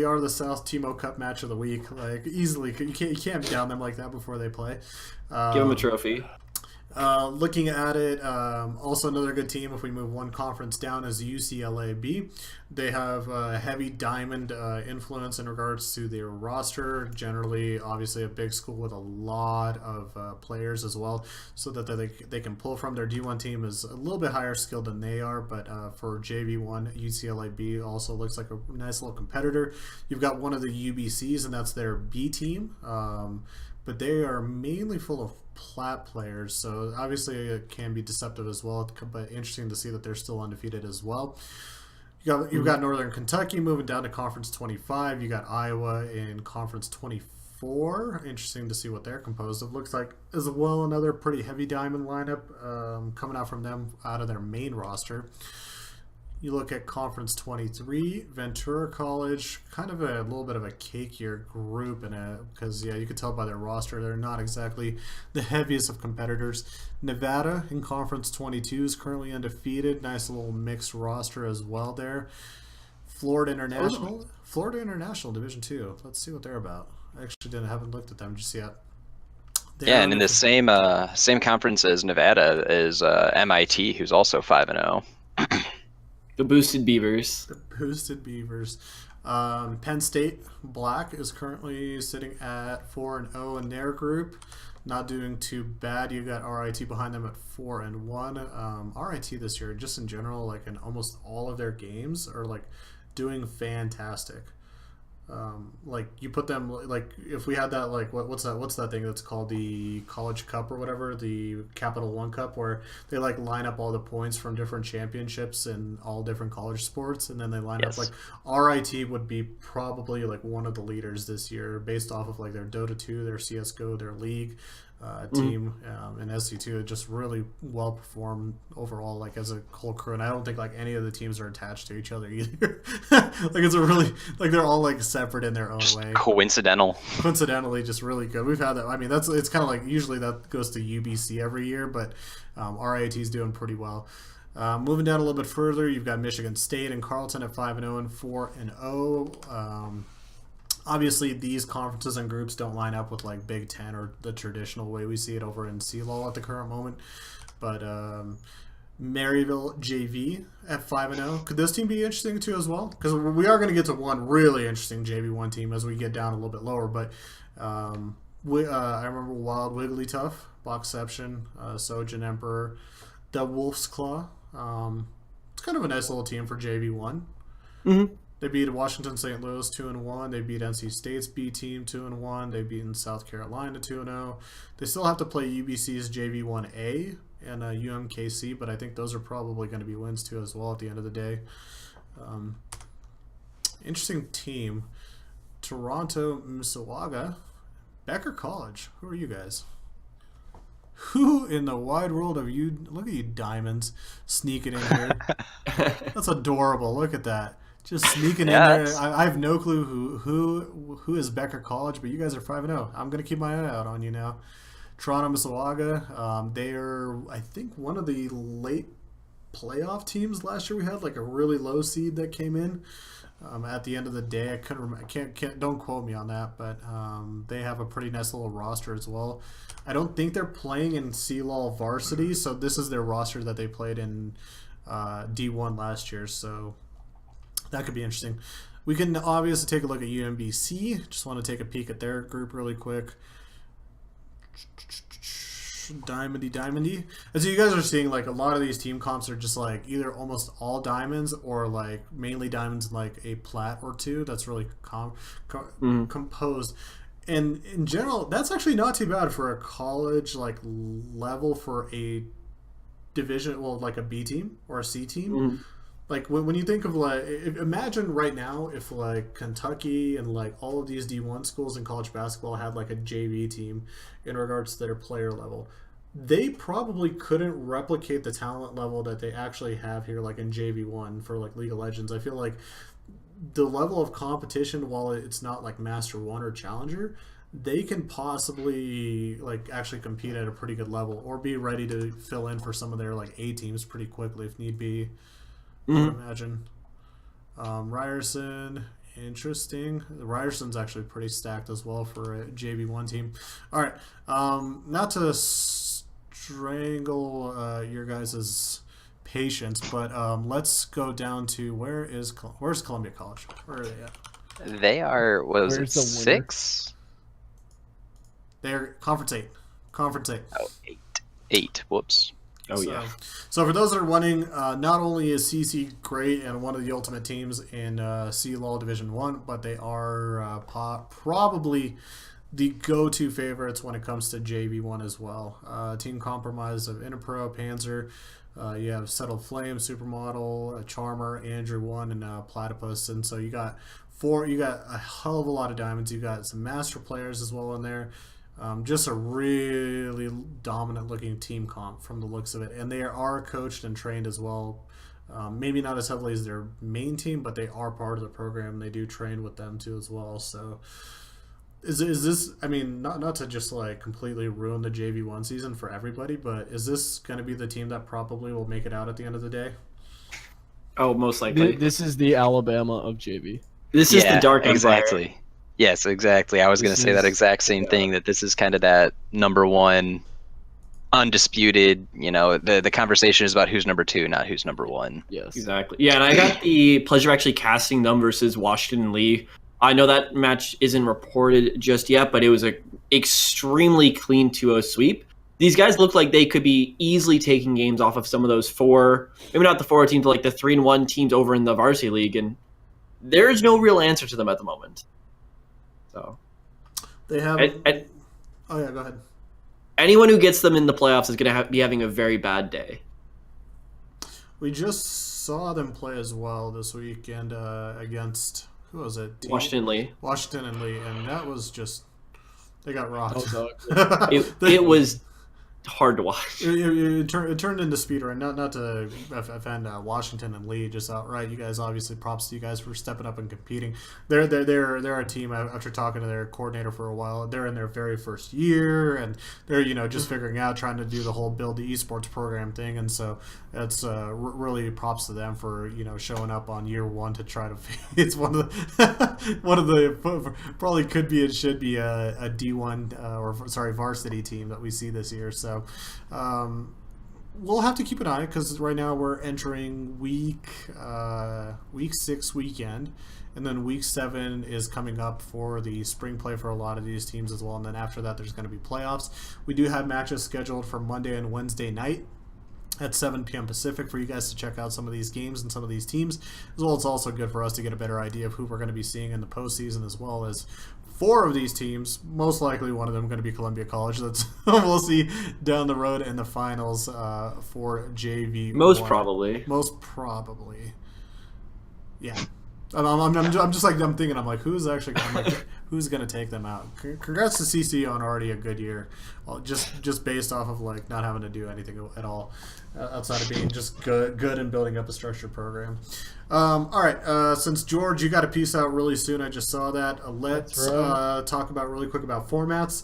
are the South Timo Cup match of the week. Like easily, you can't down them like that before they play. Give him a trophy. Looking at it, also another good team. If we move one conference down, is UCLA-B. They have a heavy diamond influence in regards to their roster. Generally, obviously, a big school with a lot of players as well, so that they can pull from. Their D1 team is a little bit higher skilled than they are, but for JV1, UCLA-B also looks like a nice little competitor. You've got one of the UBCs, and that's their B team. But they are mainly full of plat players, so obviously it can be deceptive as well, but interesting to see that they're still undefeated as well. You've got Northern Kentucky moving down to Conference 25. You got Iowa in Conference 24. Interesting to see what they're composed of. Looks like as well another pretty heavy diamond lineup coming out from them out of their main roster. You look at Conference 23, Ventura College, kind of a little bit of a cakier group because you could tell by their roster they're not exactly the heaviest of competitors. Nevada in Conference 22 is currently undefeated. Nice little mixed roster as well there. Florida International Division 2. Let's see what they're about. I actually haven't looked at them just yet. And in the same conference as Nevada is MIT, who's also 5-0. The Boosted Beavers. Penn State Black is currently sitting at 4-0 in their group. Not doing too bad. You got RIT behind them at 4-1. RIT this year, just in general, like in almost all of their games, are like doing fantastic. Like you put them like if we had that like what's that thing that's called the College Cup or whatever, the Capital One Cup, where they like line up all the points from different championships and all different college sports, and then they line up like RIT would be probably like one of the leaders this year based off of like their Dota 2, their CS:GO, their league team, and SC2 just really well performed overall, like as a whole crew. And I don't think like any of the teams are attached to each other either. Like it's a really like they're all like separate in their own way. Coincidentally, just really good. We've had that. I mean, it's kind of like usually that goes to UBC every year, but RIT is doing pretty well. Moving down a little bit further, you've got Michigan State and Carleton at 5-0 and 4-0. Obviously, these conferences and groups don't line up with like Big Ten or the traditional way we see it over in CLOL at the current moment. But Maryville JV at 5-0. Could this team be interesting too as well? Because we are going to get to one really interesting JV1 team as we get down a little bit lower. But I remember Wild Wigglytuff, Boxception, Sojin Emperor, the Wolf's Claw. It's kind of a nice little team for JV1. Mm-hmm. They beat Washington St. Louis 2-1. They beat NC State's B team 2-1. They beat South Carolina 2-0. They still have to play UBC's JV1A and UMKC, but I think those are probably going to be wins too as well at the end of the day. Interesting team. Toronto, Mississauga, Becker College. Who are you guys? Who in the wide world of you? Look at you diamonds sneaking in here. That's adorable. Look at that. Just sneaking in there. I have no clue who is Becker College, but you guys are 5-0. I'm going to keep my eye out on you now. Toronto, Mississauga. They are, I think, one of the late playoff teams last year. We had like a really low seed that came in. At the end of the day, I couldn't remember. Can't don't quote me on that, but they have a pretty nice little roster as well. I don't think they're playing in CLOL Varsity, so this is their roster that they played in D1 last year. So that could be interesting. We can obviously take a look at UMBC. Just want to take a peek at their group really quick. diamondy. And so you guys are seeing like a lot of these team comps are just like either almost all diamonds or like mainly diamonds and like a plat or two. That's really composed. And in general, that's actually not too bad for a college like level for a division, well, like a B team or a C team. Like when you think of like, imagine right now if like Kentucky and like all of these D1 schools in college basketball had like a JV team in regards to their player level, they probably couldn't replicate the talent level that they actually have here, like in JV1 for like League of Legends. I feel like the level of competition, while it's not like Master 1 or Challenger, they can possibly like actually compete at a pretty good level or be ready to fill in for some of their like A teams pretty quickly if need be. I would imagine. Ryerson, interesting. Ryerson's actually pretty stacked as well for a JV1 team. All right, not to strangle your guys' patience, but let's go down to where's Columbia College? Where are they at? They are, what was it, Where's the winner? 6? They're Conference 8. Conference 8. Oh, 8. Whoops. Oh, yeah. So for those that are wondering, not only is CC great and one of the ultimate teams in CLoL Division 1, but they are probably the go-to favorites when it comes to JV1 as well. Team compromise of Interpro, Panzer, you have Settled Flame, Supermodel, Charmer, Andrew 1, and Platypus. And so you got a hell of a lot of diamonds. You got some master players as well in there. Just a really dominant-looking team comp from the looks of it. And they are coached and trained as well. Maybe not as heavily as their main team, but they are part of the program. They do train with them too as well. So is this, I mean, not to just like completely ruin the JV1 season for everybody, but is this going to be the team that probably will make it out at the end of the day? Oh, most likely. This is the Alabama of JV. This is the Dark Empire. Exactly. Yes, exactly. I was going to say that exact same thing, that this is kind of that number one undisputed, the conversation is about who's number 2, not who's number 1. Yes. Exactly. Yeah, and I got the pleasure of actually casting them versus Washington and Lee. I know that match isn't reported just yet, but it was a extremely clean 2-0 sweep. These guys look like they could be easily taking games off of some of those 4, maybe not the 4 teams, but like the 3-1 teams over in the Varsity League, and there's no real answer to them at the moment. So They have. Oh yeah, go ahead. Anyone who gets them in the playoffs is going to be having a very bad day. We just saw them play as well this weekend against, who was it? Washington Lee. Washington and Lee, and that was just, they got rocked. It was hard to watch. It turned into speedrun. Not to offend Washington and Lee just outright. You guys, obviously, props to you guys for stepping up and competing. They're a team. After talking to their coordinator for a while, they're in their very first year, and they're just figuring out, trying to do the whole build the esports program thing. And so that's really props to them for showing up on year 1 to try to. It's one of the probably could be and should be a D1 varsity team that we see this year. So we'll have to keep an eye, because right now we're entering week 6 weekend, and then week 7 is coming up for the spring play for a lot of these teams as well. And then after that, there's going to be playoffs. We do have matches scheduled for Monday and Wednesday night at 7 p.m. Pacific for you guys to check out some of these games and some of these teams, as well. It's also good for us to get a better idea of who we're going to be seeing in the postseason, as well as 4 of these teams, most likely one of them going to be Columbia College. That's we'll see down the road in the finals for JV. Most probably. Yeah. I'm just like, I'm thinking, I'm like, who's going to take them out? Congrats to CC on already a good year, just based off of like not having to do anything at all outside of being just good and building up a structured program. All right, since George, you got to peace out really soon. I just saw that. Let's talk about really quick about formats.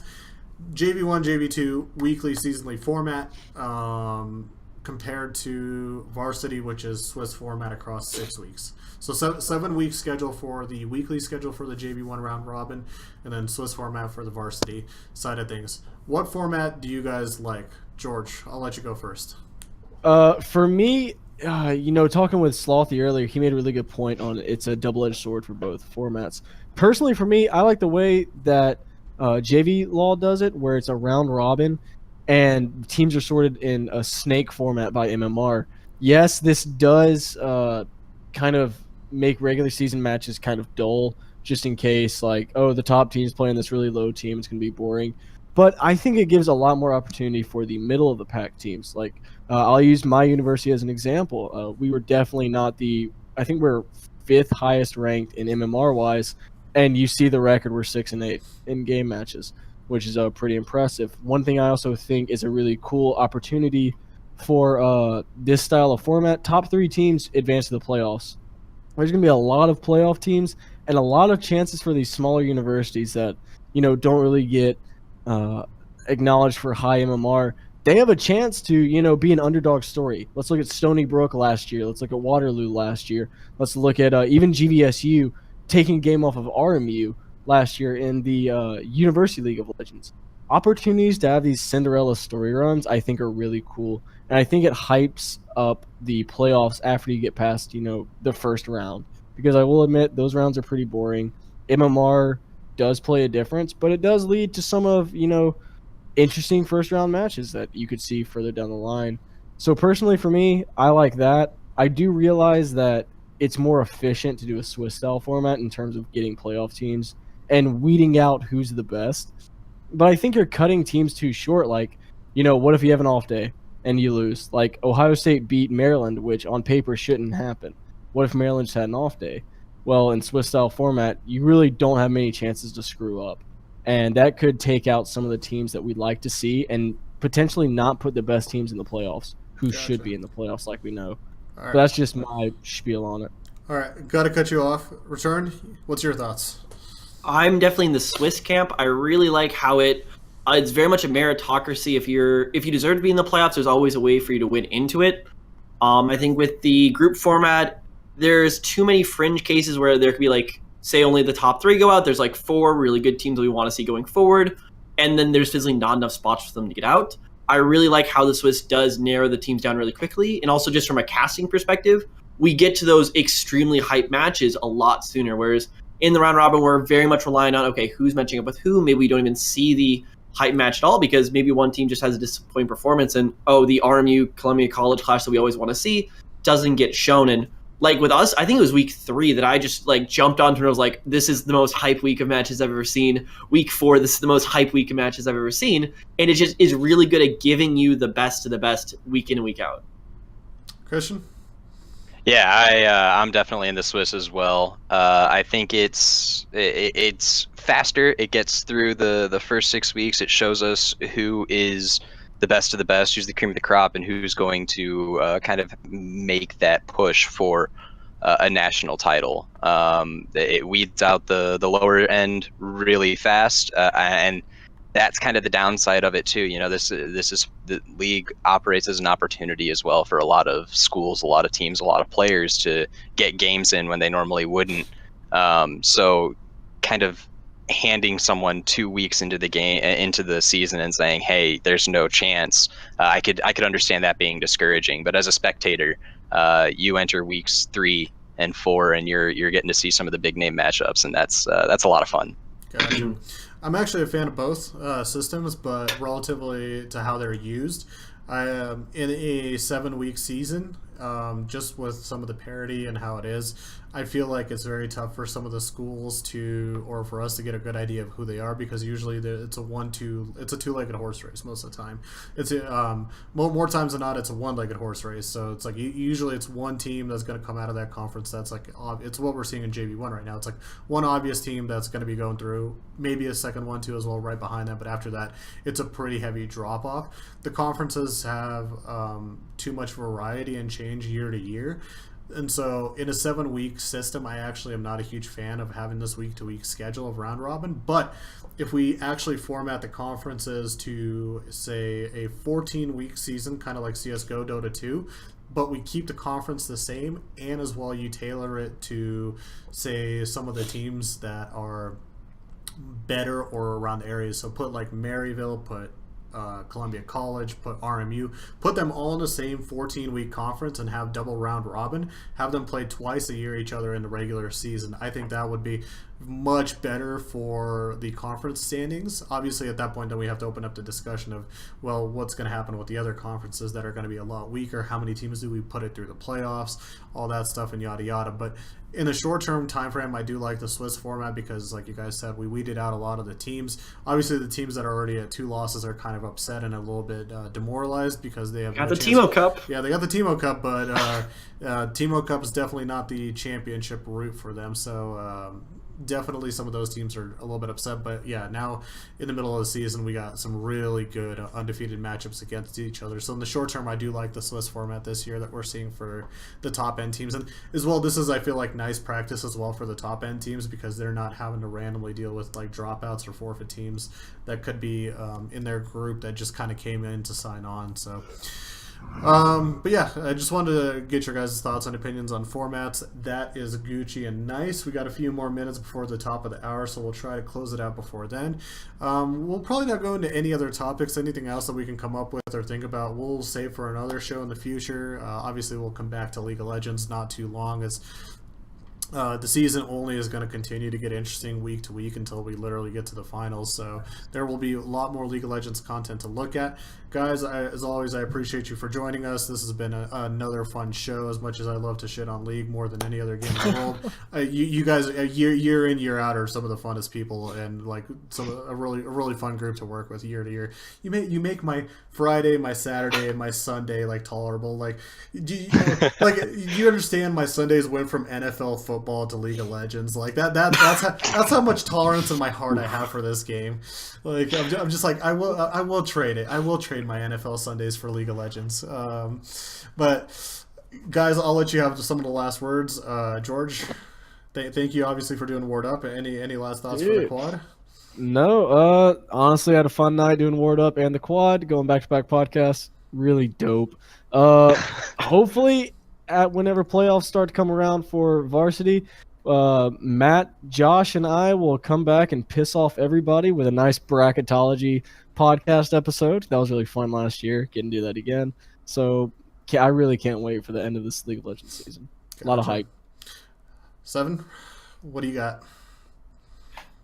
JV1, JV2 weekly, seasonally format. Compared to Varsity, which is Swiss format across 6 weeks. So 7-week schedule for the weekly schedule for the JV1 round robin, and then Swiss format for the Varsity side of things. What format do you guys like? George, I'll let you go first. For me, talking with Slothy earlier, he made a really good point on it's a double-edged sword for both formats. Personally, for me, I like the way that JV LoL does it, where it's a round robin. and teams are sorted in a snake format by MMR. Yes, this does kind of make regular season matches kind of dull, just in case, like, oh, the top team's playing this really low team, it's going to be boring. But I think it gives a lot more opportunity for the middle of the pack teams. Like, I'll use my university as an example. We were definitely not I think we're fifth highest ranked in MMR wise, and you see the record, we're 6-8 in game matches, which is pretty impressive. One thing I also think is a really cool opportunity for this style of format: top 3 teams advance to the playoffs. There's going to be a lot of playoff teams and a lot of chances for these smaller universities that, don't really get uh, acknowledged for high MMR. They have a chance to, be an underdog story. Let's look at Stony Brook last year. Let's look at Waterloo last year. Let's look at even GVSU taking a game off of RMU last year in the University League of Legends. Opportunities to have these Cinderella story runs, I think, are really cool. And I think it hypes up the playoffs after you get past, the first round. Because I will admit, those rounds are pretty boring. MMR does play a difference, but it does lead to some of, interesting first round matches that you could see further down the line. So personally for me, I like that. I do realize that it's more efficient to do a Swiss style format in terms of getting playoff teams and weeding out who's the best. But I think you're cutting teams too short. Like, what if you have an off day and you lose? Like, Ohio State beat Maryland, which on paper shouldn't happen. What if Maryland just had an off day? Well, in Swiss style format, you really don't have many chances to screw up. And that could take out some of the teams that we'd like to see and potentially not put the best teams in the playoffs who should be in the playoffs, like we know. All right. But that's just my spiel on it. All right, got to cut you off. Return, what's your thoughts? I'm definitely in the Swiss camp. I really like how it's very much a meritocracy. If you deserve to be in the playoffs, there's always a way for you to win into it. I think with the group format, there's too many fringe cases where there could be, like, say only the top 3 go out. There's like 4 really good teams that we want to see going forward, and then there's physically not enough spots for them to get out. I really like how the Swiss does narrow the teams down really quickly, and also just from a casting perspective, we get to those extremely hype matches a lot sooner, whereas in the round robin, we're very much relying on, okay, who's matching up with who? Maybe we don't even see the hype match at all because maybe one team just has a disappointing performance, and the RMU Columbia College clash that we always want to see doesn't get shown. And like with us, I think it was week 3 that I just like jumped onto and I was like, this is the most hype week of matches I've ever seen. Week 4, this is the most hype week of matches I've ever seen. And it just is really good at giving you the best of the best week in and week out. Christian? Yeah, I'm definitely in the Swiss as well. I think it's faster. It gets through the first 6 weeks. It shows us who is the best of the best, who's the cream of the crop, and who's going to kind of make that push for a national title. It weeds out the lower end really fast, and that's kind of the downside of it too. This is the league operates as an opportunity as well for a lot of schools, a lot of teams, a lot of players to get games in when they normally wouldn't. So kind of handing someone 2 weeks into the season and saying, hey, there's no chance, I could understand that being discouraging. But as a spectator, you enter weeks 3 and 4 and you're getting to see some of the big name matchups, and that's a lot of fun. Gotcha. I'm actually a fan of both systems, but relatively to how they're used, in a 7-week season, just with some of the parity and how it is, I feel like it's very tough for some of the schools or for us to get a good idea of who they are, because usually it's a two-legged horse race most of the time. It's more times than not, it's a one-legged horse race. So it's like usually it's one team that's going to come out of that conference that's like it's what we're seeing in JV1 right now. It's like one obvious team that's going to be going through, maybe a second one too as well right behind that, but after that it's a pretty heavy drop off. The conferences have too much variety and change year to year. And so in a 7-week system, I actually am not a huge fan of having this week-to-week schedule of round robin. But if we actually format the conferences to, say, a 14-week season, kind of like CSGO Dota 2, but we keep the conference the same, and as well you tailor it to, say, some of the teams that are better or around the area. So put like Maryville, put Columbia College, put RMU, put them all in the same 14-week conference and have double round robin, have them play twice a year each other in the regular season. I think that would be much better for the conference standings. Obviously, at that point, then we have to open up the discussion of, well, what's going to happen with the other conferences that are going to be a lot weaker? How many teams do we put it through the playoffs? All that stuff and yada yada. But in the short-term time frame, I do like the Swiss format because, like you guys said, we weeded out a lot of the teams. Obviously, the teams that are already at 2 losses are kind of upset and a little bit demoralized because they have got the Timo Cup. Yeah, they got the Timo Cup, but Timo Cup is definitely not the championship route for them. So definitely some of those teams are a little bit upset. But yeah, now in the middle of the season, we got some really good undefeated matchups against each other. So in the short term, I do like the Swiss format this year that we're seeing for the top end teams. And as well, this is, I feel like, nice practice as well for the top end teams because they're not having to randomly deal with like dropouts or forfeit teams that could be in their group that just kind of came in to sign on. So but yeah, I just wanted to get your guys' thoughts and opinions on formats. That is Gucci and nice. We got a few more minutes before the top of the hour, so we'll try to close it out before then. We'll probably not go into any other topics. Anything else that we can come up with or think about, we'll save for another show in the future. Obviously, we'll come back to League of Legends not too long. As the season only is going to continue to get interesting week to week until we literally get to the finals. So there will be a lot more League of Legends content to look at. Guys, as always, I appreciate you for joining us. This has been another fun show. As much as I love to shit on League more than any other game in the world, you guys, year in, year out, are some of the funnest people and like a really fun group to work with year to year. You make my Friday, my Saturday, and my Sunday like tolerable. Like, do you understand? My Sundays went from NFL football to League of Legends. Like that's how much tolerance in my heart I have for this game. Like I'm just like I will trade it. I will trade my NFL Sundays for League of Legends. But guys, I'll let you have some of the last words. George, thank you obviously for doing Ward Up. Any last thoughts for the quad? No, honestly, I had a fun night doing Ward Up and the quad, going back-to-back podcasts. Really dope. Hopefully, whenever playoffs start to come around for Varsity, Matt, Josh, and I will come back and piss off everybody with a nice bracketology podcast episode. That was really fun last year. Getting to do that again. So I really can't wait for the end of this League of Legends season. A lot of hype. 7, what do you got?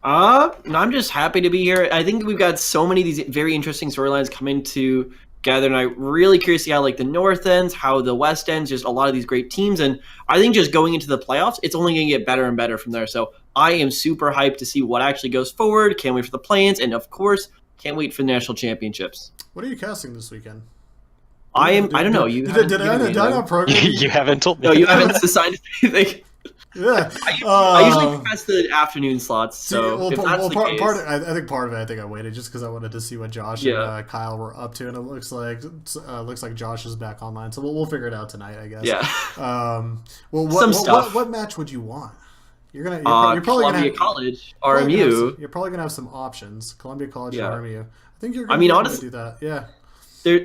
I'm just happy to be here. I think we've got so many of these very interesting storylines coming together, and I'm really curious to see how like the North ends, how the West ends, just a lot of these great teams. And I think just going into the playoffs, it's only going to get better and better from there. So I am super hyped to see what actually goes forward. Can't wait for the play-ins, and of course, can't wait for the national championships. What are you casting this weekend? I don't know. You did I not program you? You haven't told me. No, you haven't assigned anything. Yeah, I usually press the afternoon slots. So if that's the case, part of it, I waited just because I wanted to see what Josh and Kyle were up to, and it looks like Josh is back online. So we'll figure it out tonight, I guess. Yeah. What match would you want? You're probably Columbia College, RMU. You're probably gonna have some options. Columbia College, RMU. I think you're. Honestly, do that. Yeah.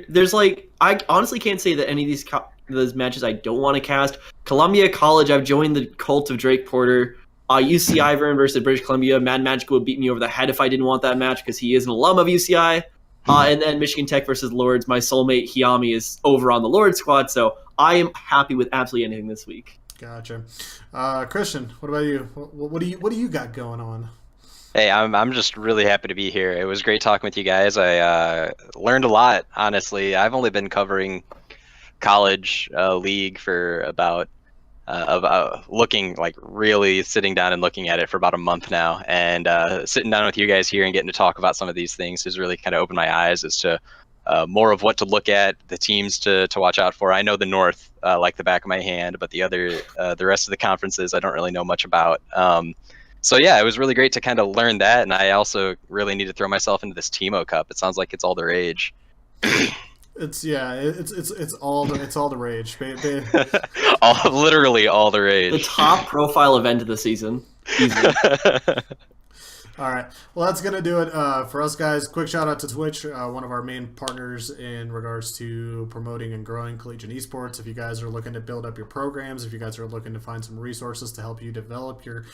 There's like I honestly can't say that any of those matches I don't want to cast. Columbia College, I've joined the cult of Drake Porter. UCI versus British Columbia. Mad Magic would beat me over the head if I didn't want that match because he is an alum of UCI. And then Michigan Tech versus Lords. My soulmate Hiami is over on the Lords squad, so I am happy with absolutely anything this week. Gotcha. Christian, what about you? What do you got going on? Hey, I'm just really happy to be here. It was great talking with you guys. I learned a lot, honestly. I've only been covering college league for about looking, like, really sitting down and looking at it for about a month now. And sitting down with you guys here and getting to talk about some of these things has really kind of opened my eyes as to more of what to look at, the teams to watch out for. I know the North like the back of my hand, but the rest of the conferences I don't really know much about. So yeah, it was really great to kind of learn that, and I also really need to throw myself into this Timo Cup. It sounds like it's all the rage. It's all the rage. Literally all the rage. The top profile event of the season. Easily. All right. Well, that's going to do it for us, guys. Quick shout out to Twitch, one of our main partners in regards to promoting and growing collegiate esports. If you guys are looking to build up your programs, if you guys are looking to find some resources to help you develop your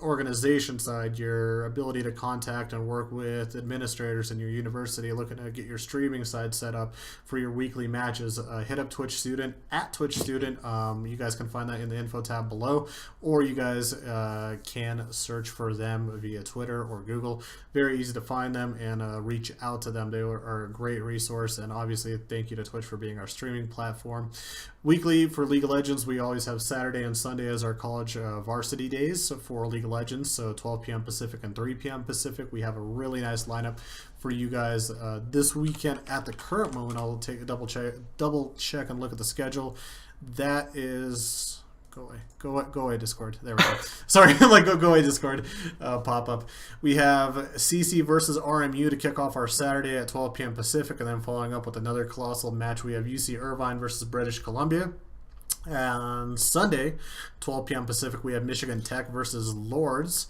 organization side, your ability to contact and work with administrators in your university, looking to get your streaming side set up for your weekly matches, hit up Twitch Student at Twitch Student. You guys can find that in the info tab below, or you guys can search for them via Twitter or Google. Very easy to find them and reach out to them. They are a great resource, and obviously thank you to Twitch for being our streaming platform. Weekly for League of Legends, we always have Saturday and Sunday as our college varsity days for League of Legends, so 12 p.m. Pacific and 3 p.m. Pacific. We have a really nice lineup for you guys this weekend. At the current moment, I'll take a double check and look at the schedule. That is... Go away, Discord. There we go. Sorry, like go away, Discord pop up. We have CC versus RMU to kick off our Saturday at 12 p.m. Pacific, and then following up with another colossal match, we have UC Irvine versus British Columbia. And Sunday, 12 p.m. Pacific, we have Michigan Tech versus Lords.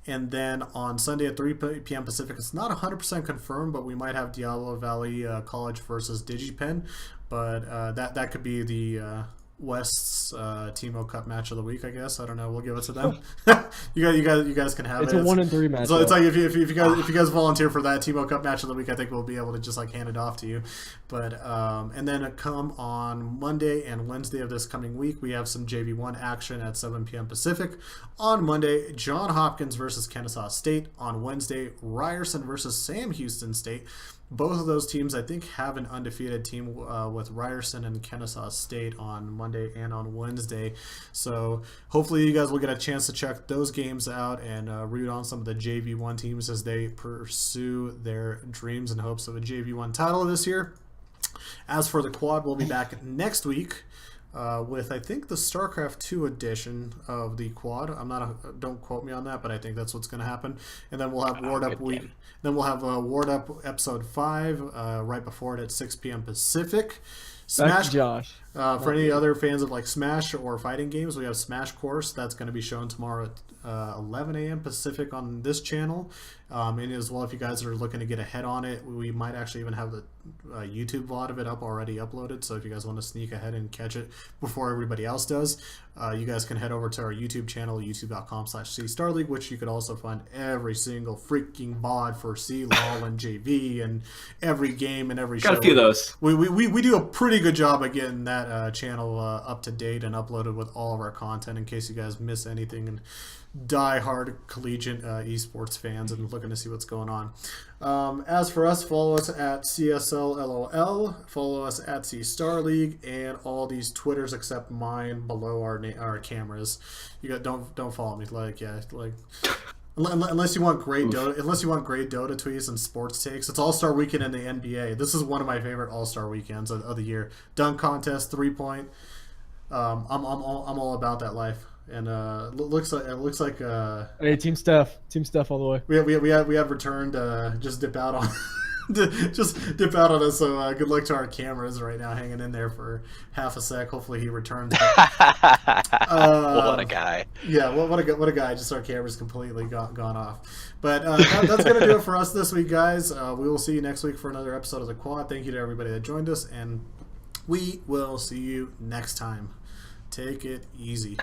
And then on Sunday at 3 p.m. Pacific, it's not 100% confirmed, but we might have Diablo Valley College versus DigiPen. But that could be the West's Teemo Cup match of the week, I guess. I don't know. We'll give it to them. you guys can have It's it. a 1-3 match. So it's like if you guys volunteer for that Teemo Cup match of the week, I think we'll be able to just like hand it off to you. But and then come on Monday and Wednesday of this coming week, we have some JV1 action at 7 p.m. Pacific. On Monday, John Hopkins versus Kennesaw State. On Wednesday, Ryerson versus Sam Houston State. Both of those teams, I think, have an undefeated team with Ryerson and Kennesaw State on Monday and on Wednesday. So hopefully you guys will get a chance to check those games out and root on some of the JV1 teams as they pursue their dreams and hopes of a JV1 title this year. As for the quad, we'll be back next week with, I think, the StarCraft 2 edition of the quad. Don't quote me on that, but I think that's what's going to happen. And then we'll have Ward Up week. Then we'll have Ward Up episode 5 right before it at 6 p.m. Pacific. Smash, Josh. For any other fans of like Smash or fighting games, we have Smash Course that's going to be shown tomorrow at 11 a.m. Pacific on this channel. And as well, if you guys are looking to get ahead on it, we might actually even have the YouTube VOD of it already uploaded. So if you guys want to sneak ahead and catch it before everybody else does, you guys can head over to our YouTube channel, youtube.com/CStarLeague, which you could also find every single freaking VOD for C-LOL and JV and every game and every show. Got a few of those. We do a pretty good job of getting that channel up to date and uploaded with all of our content in case you guys miss anything and die-hard collegiate esports fans and looking to see what's going on. As for us, follow us at CSLLOL, follow us at CStarLeague, and all these Twitters except mine below our cameras. Don't follow me unless you want great Dota. Unless you want great Dota tweets and sports takes. It's All-Star Weekend in the NBA. This is one of my favorite All-Star weekends of the year. Dunk contest, 3-point. I'm all about that life. And looks like Hey, Team Steph all the way. We have returned. Just dip out on us. So good luck to our cameras right now, hanging in there for half a sec. Hopefully he returns. What a guy! Yeah, what a guy! Just our cameras completely gone off. But that's gonna do it for us this week, guys. We will see you next week for another episode of the Quad. Thank you to everybody that joined us, and we will see you next time. Take it easy.